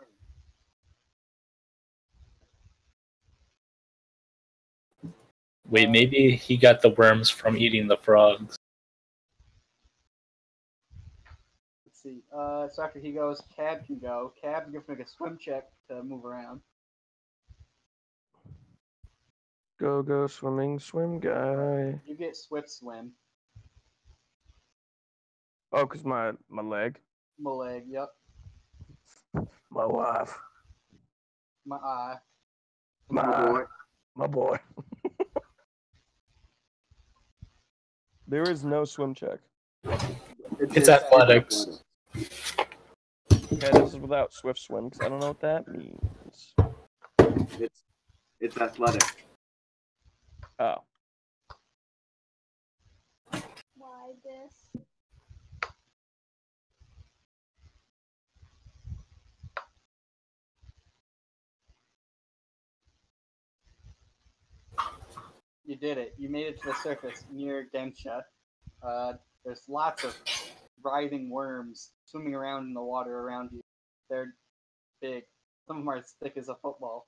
Wait, maybe he got the worms from eating the frogs. Let's see. So after he goes, Cab can go. Cab, you have to make a swim check to move around. Go, go, swimming, swim guy. You get swift swim. Oh, because my leg. My leg, yep. My wife. My eye. My boy. There is no swim check. It's athletics. Okay, this is without swift swim because I don't know what that means. It's athletic. Oh. Why this? You did it. You made it to the surface near Gensha. There's lots of writhing worms swimming around in the water around you. They're big. Some of them are as thick as a football.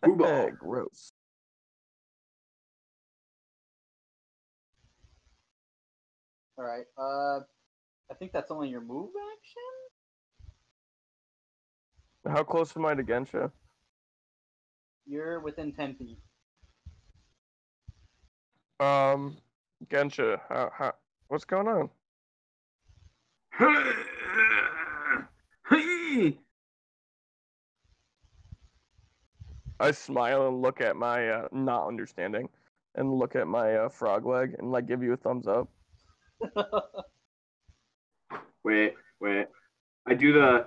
Hey, gross. Alright, I think that's only your move action? How close am I to Gensha? You're within 10 feet. Gensha, what's going on? I smile and look at my not understanding, and look at my frog leg and like give you a thumbs up. Wait. I do the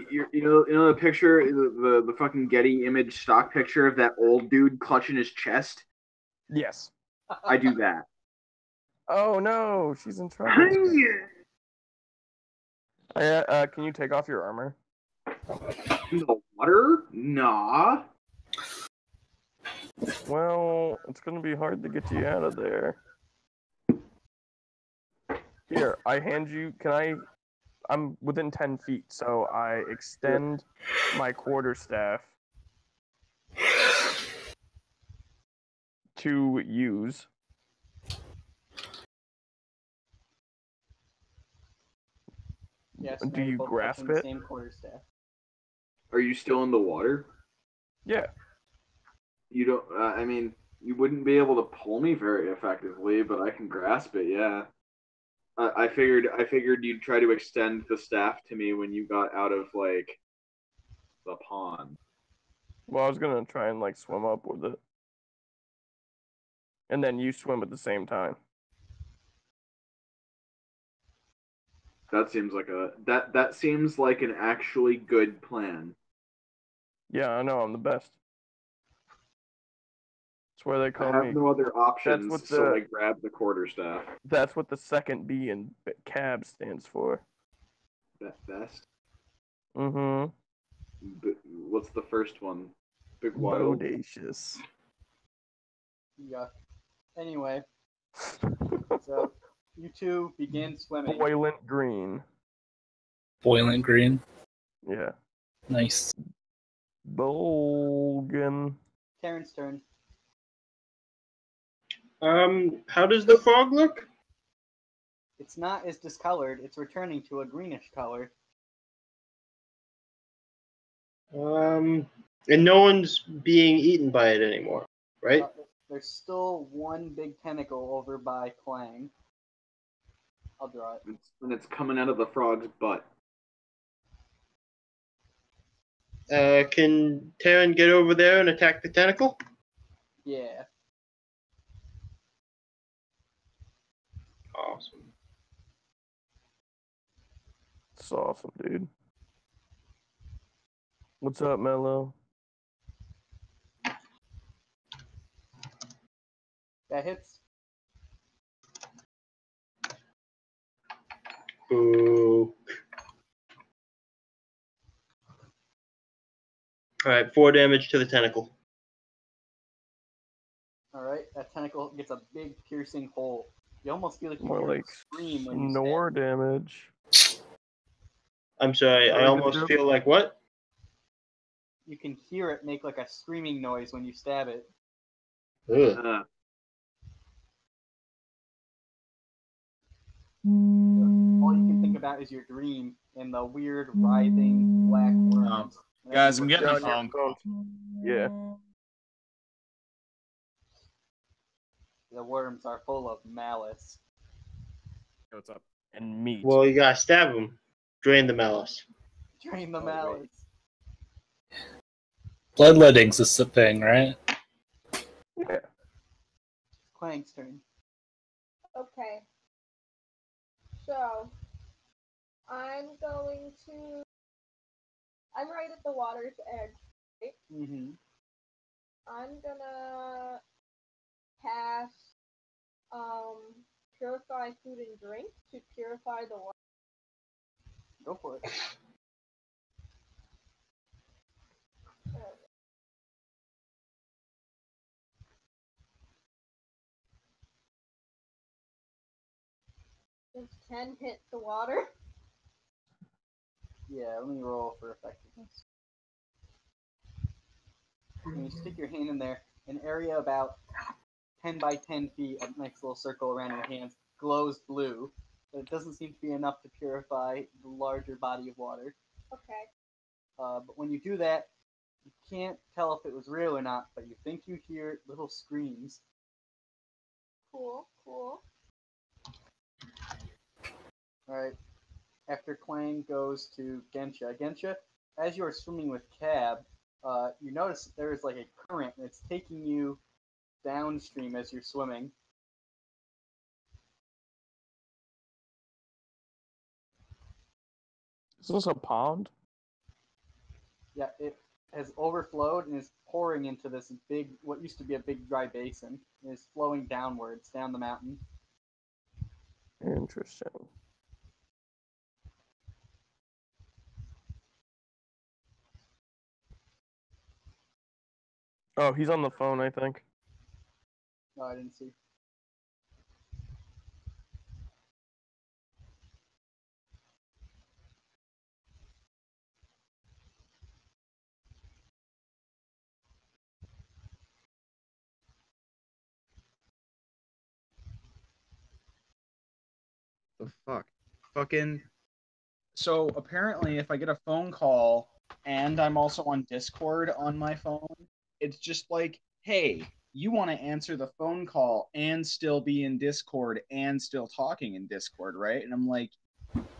you know the picture, the fucking Getty image stock picture of that old dude clutching his chest. Yes. I do that. Oh no, she's in trouble. Can you take off your armor? In the water? Nah. Well, it's gonna be hard to get you out of there. Here, I hand you. I'm within 10 feet, so I extend my quarterstaff to use. Yes, Do you both grasp touching the it? same quarterstaff. Are you still in the water? Yeah. You don't. I mean, you wouldn't be able to pull me very effectively, but I can grasp it. Yeah. I figured you'd try to extend the staff to me when you got out of like the pond. Well, I was gonna try and like swim up with it, and then you swim at the same time. That seems like that seems like an actually good plan. Yeah, I know. I'm the best. That's where they I call have me. no other options, what so the- I grab the quarterstaff. That's what the second B in cab stands for. Best. Mm-hmm. What's the first one? Big wild. Bodacious. Yuck. Anyway, so you two begin swimming. Boilant green. Boiling green. Yeah. Nice. Bolgan. Karen's turn. How does the frog look? It's not as discolored. It's returning to a greenish color. And no one's being eaten by it anymore, right? There's still one big tentacle over by Clang. I'll draw it. And it's coming out of the frog's butt. Can Terran get over there and attack the tentacle? Yeah. Awesome. It's awesome, dude. What's up, Mello? That hits. Boo. Alright, 4 damage to the tentacle. Alright, that tentacle gets a big piercing hole. You almost feel like you More hear like it scream when you snore stab it. damage. I'm sorry, I almost feel like what? You can hear it make like a screaming noise when you stab it. Ugh. All you can think about is your dream and the weird writhing black worms. Guys, I'm getting a on your phone call. Yeah. The worms are full of malice. Hey, what's up? And meat. Well, you gotta stab him. Drain the malice. Drain the Oh, malice. Bloodletting's is the thing, right? Yeah. Clang's turn. Okay. So, I'm going to. I'm right at the water's edge. Mm-hmm. I'm gonna cast purify food and drink to purify the water. Go for it. Does 10 hit the water? Yeah, let me roll for effectiveness. When you stick your hand in there, an area about 10 by 10 feet, a nice little circle around your hands, glows blue, but it doesn't seem to be enough to purify the larger body of water. Okay. But when you do that, you can't tell if it was real or not, but you think you hear little screams. Cool. Alright. After Clang goes to Gensha. Gensha, as you are swimming with Cab, you notice that there is like a current that's taking you downstream as you're swimming. Is this a pond? Yeah, it has overflowed and is pouring into this big, what used to be a big dry basin. It is flowing downwards, down the mountain. Interesting. Oh, he's on the phone, I think. No, I didn't see. The fuck? Fucking. So apparently, if I get a phone call and I'm also on Discord on my phone, it's just like, hey, you want to answer the phone call and still be in Discord and still talking in Discord, right? And I'm like,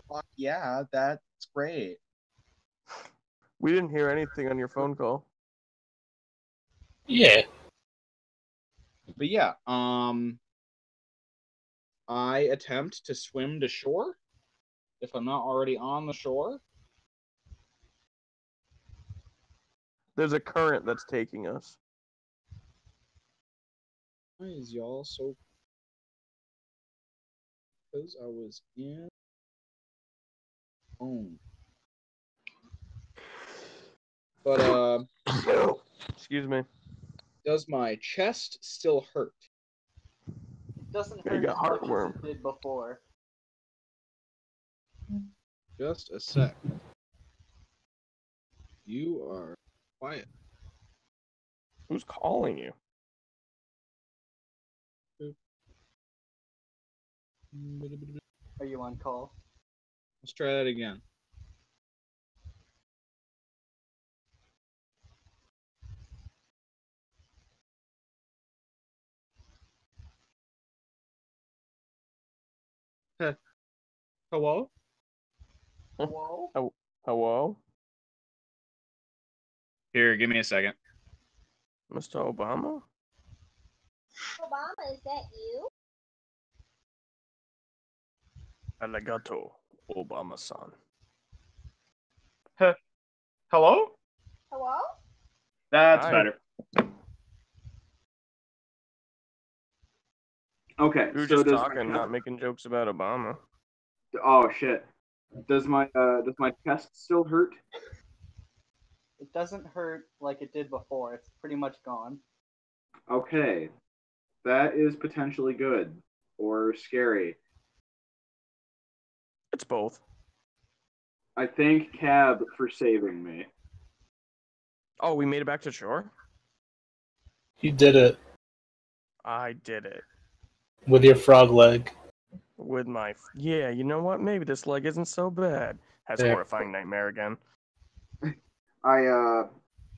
fuck yeah, that's great. We didn't hear anything on your phone call. Yeah. But yeah, I attempt to swim to shore if I'm not already on the shore. There's a current that's taking us. Why is y'all so? Because I was in. Home. But Excuse me. does my chest still hurt? It doesn't Yeah, you hurt got as much as heartworm. it did before. Just a sec. You are quiet. Who's calling you? Are you on call? Let's try that again. Hello? Whoa. Hello, Here, give me a second. Mr. Obama? Obama, is that you? Arigato, Obama-san. Hello? Hello? That's Hi. better. Okay, We were so just does talking, my not making jokes about Obama. oh shit. Does my chest still hurt? It doesn't hurt like it did before. It's pretty much gone. Okay. That is potentially good or scary. It's both. I thank Cab for saving me. Oh, we made it back to shore? You did it I did it. with your frog leg. With my... Yeah, you know what? Maybe this leg isn't so bad. Has There. horrifying nightmare again. I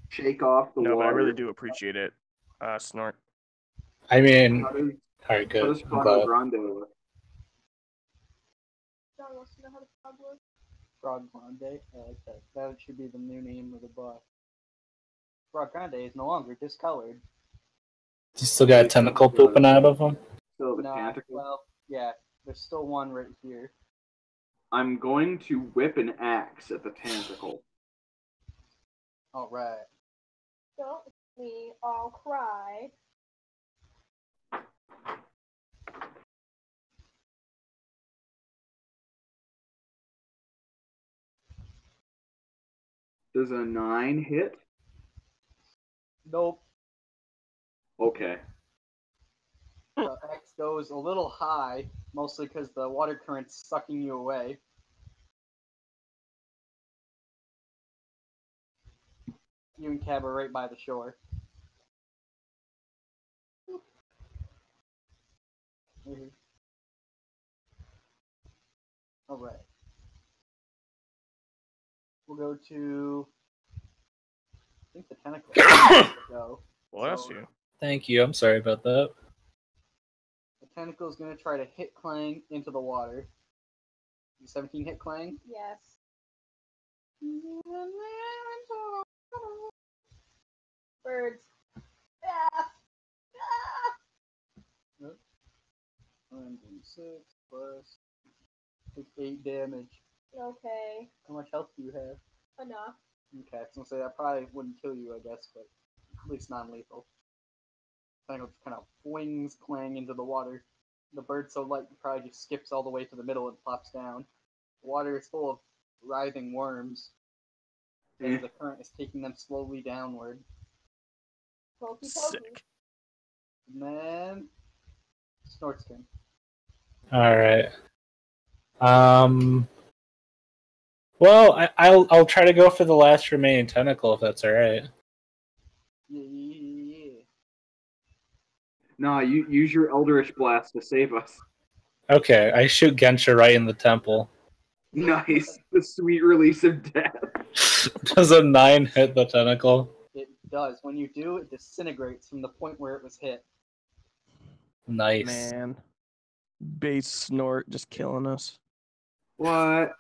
shake off the No, but I water. really do appreciate it. Snort. I mean, How does, alright, how good. does I'm Frog glad. Grande look? John wants to know how to frog work. Frog Grande. I like that. That should be the new name of the boss. Frog Grande is no longer discolored. You still got a tentacle pooping out of him? Still the No, tentacle. well, yeah. There's still one right here. I'm going to whip an axe at the tentacle. All right. Don't make me all cry. Does a 9 hit? Nope. Okay. The X goes a little high, mostly because the water current's sucking you away. You and Cab are right by the shore. All right. We'll go to. I think the tentacle. Go. Bless So- you. Thank you. I'm sorry about that. The tentacle is going to try to hit Clang into the water. 17 hit Clang. Yes. Birds. Ah! Ah! 1d6 plus 8 damage. Okay. How much health do you have? Enough. Okay, I was gonna say that probably wouldn't kill you, I guess, but at least non-lethal. Tentacle just kind of flings Clang into the water. The bird's so light, it probably just skips all the way to the middle and plops down. The water is full of writhing worms as the current is taking them slowly downward. Pokey pokey. Sick. And then Snort's turn. Alright. Well, I'll try to go for the last remaining tentacle if that's alright. Yeah. Nah, you use your Eldritch Blast to save us. Okay, I shoot Gensha right in the temple. Nice. The sweet release of death. Does a 9 hit the tentacle? It does. When you do, it disintegrates from the point where it was hit. Nice. Man. Base Snort just killing us. What?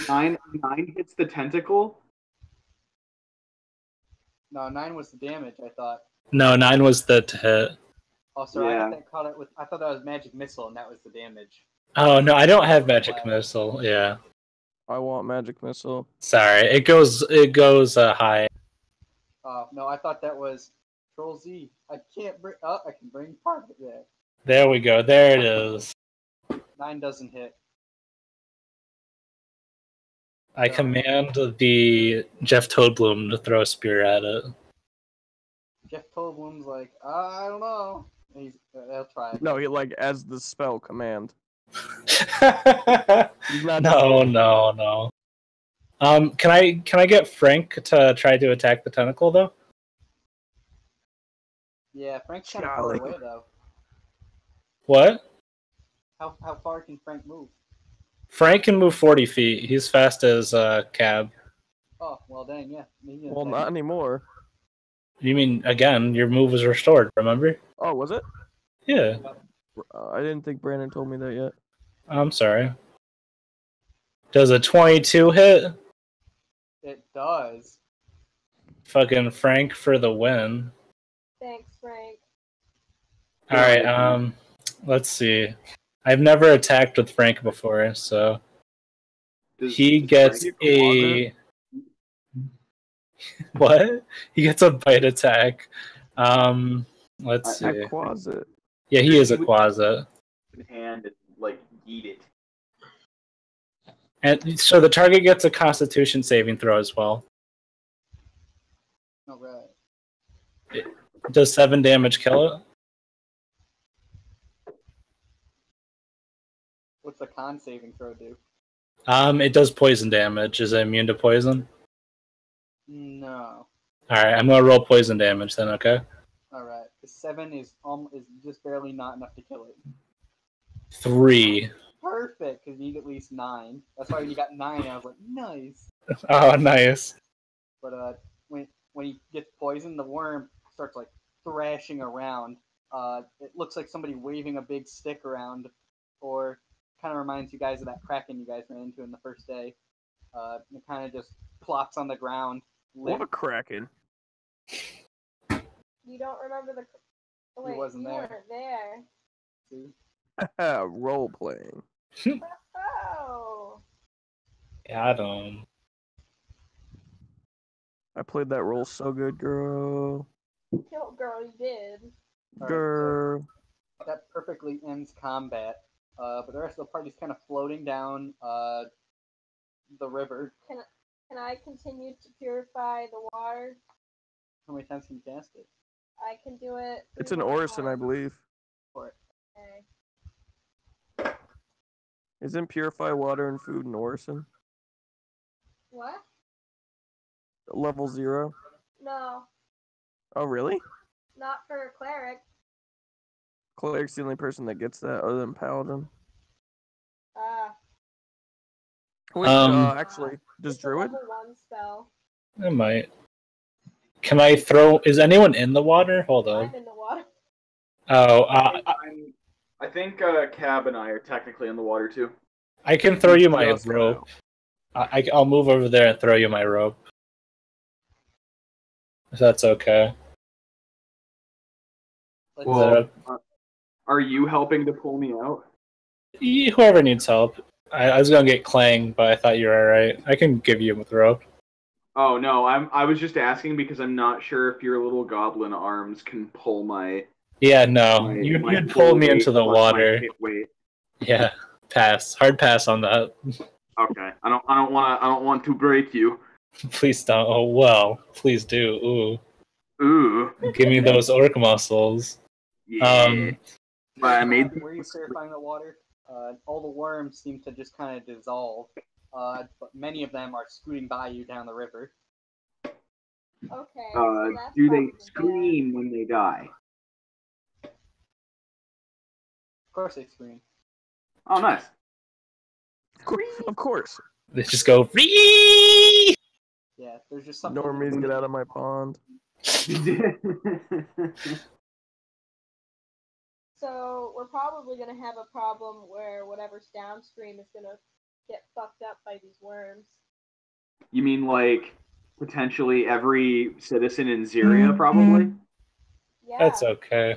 9 hits the tentacle? No, 9 was the damage, I thought. No, 9 was the hit. Oh, sorry, I Yeah. got that caught it with. I thought that was magic missile, and that was the damage. Oh no, I don't have magic missile. Yeah, I want magic missile. sorry. It goes high. No, I thought that was Control Z. I can't bring. Oh, I can bring part of it there. There we go. There it is. 9 doesn't hit. I So- command the Jeff Toadbloom to throw a spear at it. Jeff Goldblum's like, I don't know. And he'll try it. No, he like as the spell command. He's not no. Can I get Frank to try to attack the tentacle though? Yeah, Frank's kind of far away though. What? How far can Frank move? Frank can move 40 feet. He's fast as Cab. Oh, well, dang, yeah. Maybe Well, not anymore. You mean, again, your move was restored, remember? Oh, was it? Yeah. I didn't think Brandon told me that yet. I'm sorry. Does a 22 hit? It does. Fucking Frank for the win. Thanks, Frank. Alright, let's see. I've never attacked with Frank before, so he gets a what? He gets a bite attack. Let's see. A quasit. Yeah, he is a quasit. Hand and like eat it. And so the target gets a Constitution saving throw as well. All right. Does 7 damage kill it? What's the con saving throw do? It does poison damage. Is it immune to poison? No. Alright, I'm gonna roll poison damage then, okay? All right. The 7 is just barely not enough to kill it. 3. Perfect, because you need at least 9. That's why when you got 9, I was like, nice. Oh, nice. But when he gets poisoned, the worm starts like thrashing around. It looks like somebody waving a big stick around, or kind of reminds you guys of that kraken you guys ran into in the first day. It kind of just plops on the ground. What a kraken! You don't remember the... Oh, wait, wasn't you there. weren't there. See? Role playing. Oh! Got him. I played that role so good, girl. Oh, girl, you did. All right, Girl. so that perfectly ends combat. But the rest of the party's kind of floating down the river. Can I continue to purify the water? How many times can you cast it? I can do it. It's an 3 more Orison, I times. believe. For it. Okay. Isn't purify water and food an Orison? What? Level 0? No, Oh, really? not for a cleric. Cleric's the only person that gets that other than Paladin. Wait, actually, does It's a Druid? level 1 spell. I might. Can I throw... Is anyone in the water? Hold on. I'm in the water. Oh, I think Cab and I are technically in the water too. I can throw you my Just rope. I'll move over there and throw you my rope. If that's okay. Let's, Well, are you helping to pull me out? Whoever needs help. I was gonna get Clang, but I thought you were alright. I can give you the rope. Oh no, I was just asking because I'm not sure if your little goblin arms can pull my. Yeah, no. my You'd full pull me weight into the plus my water. hit weight. Yeah. Pass. Hard pass on that. Okay, I don't want to break you. Please don't. Oh well. Please do. Ooh. Ooh. Give me those orc muscles. Yeah. But I made. where you're purifying the water, all the worms seem to just kind of dissolve, but many of them are scooting by you down the river. Okay. So that's Do they probably scream when they die? Of course they scream. Oh, nice. Of course. They just go Ree! Yeah, there's just something. Normies, get out of my pond. So we're probably gonna have a problem where whatever's downstream is gonna get fucked up by these worms. You mean like potentially every citizen in Zyria, probably? Yeah. That's okay.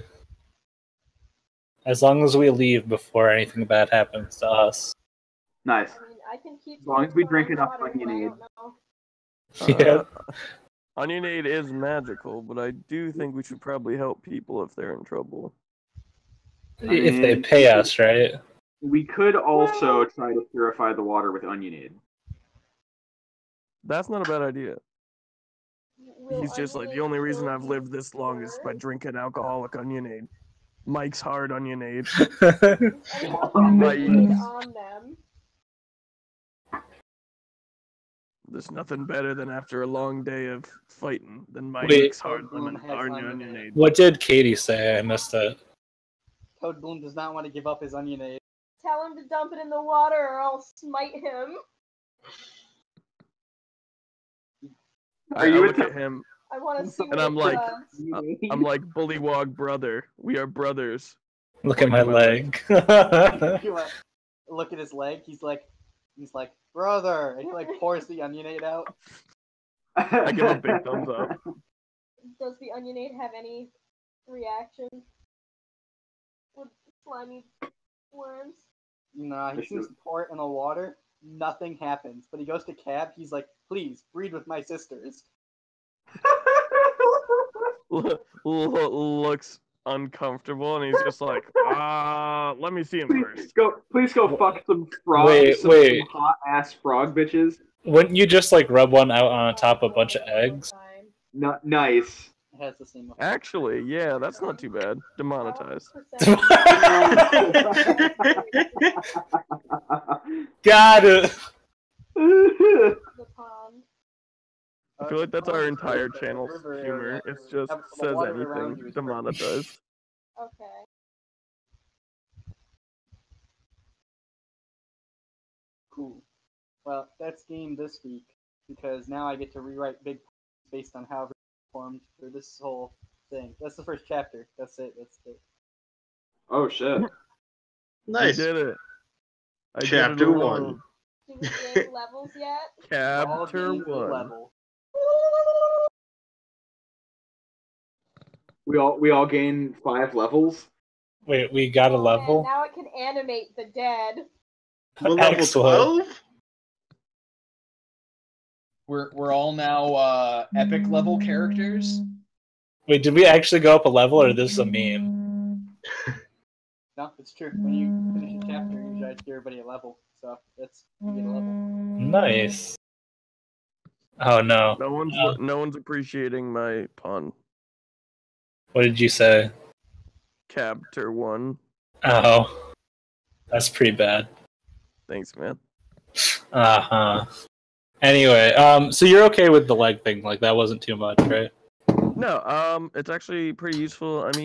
As long as we leave before anything bad happens to us. Nice. I mean, I can keep. As long as we drink purifying enough water, but I Onion don't know. Yeah. Onionade is magical, but I do think we should probably help people if they're in trouble. If they pay us, right? We could also try to purify the water with Onionade. That's not a bad idea. Will He's just like, the Onionade only reason kill I've you lived this long is by first? drinking alcoholic Onionade. Mike's hard Onionade. Anyone have Onionade on them? There's nothing better than after a long day of fighting than Wait. Mike's hard lemon Has hard Onionade. Onionade. What did Katie say? I missed it. Toad Bloom does not want to give up his Onionade. Tell him to dump it in the water or I'll smite him. I look at him I want to see and what I'm it like, does. I'm like, Bullywog brother. We are brothers. Look at my leg. Look at his leg. He's like, brother, and he like pours the Onionade out. I give a big thumbs up. Does the Onionade have any reaction with slimy worms? Nah, he seems to pour it in the water. Nothing happens. But he goes to Cab. He's like, please breed with my sisters. Looks uncomfortable, and he's just like, let me see him first. Please go fuck some frog. Wait. Some hot ass frog bitches. Wouldn't you just like rub one out on top of a bunch of eggs? Nice. It has the same effect. Actually, yeah, that's not too bad. Demonetized. Got it. The pond. I feel like that's our entire The channel's river humor. area. It's just The says water around anything you is demonetized. Okay. Cool. Well, that's game this week because now I get to rewrite big based on how it formed for this whole thing. That's the first chapter. That's it. Oh shit. Nice. I did it. I did it Chapter alone. 1. Do we get levels yet? All Chapter games are 1. level. We all gain 5 levels. Wait, we got a Oh, man, level? now it can animate the dead. We're level Excellent. 12? We're all now epic level characters. Wait, did we actually go up a level, or this is a meme? No, it's true. When you finish a chapter, you try to give everybody a level. So that's you get a level. Nice. Oh no. No one's appreciating my pun. What did you say? Chapter 1. Oh. That's pretty bad. Thanks, man. Uh-huh. Anyway, so you're okay with the leg thing, like that wasn't too much, right? No, it's actually pretty useful. I mean,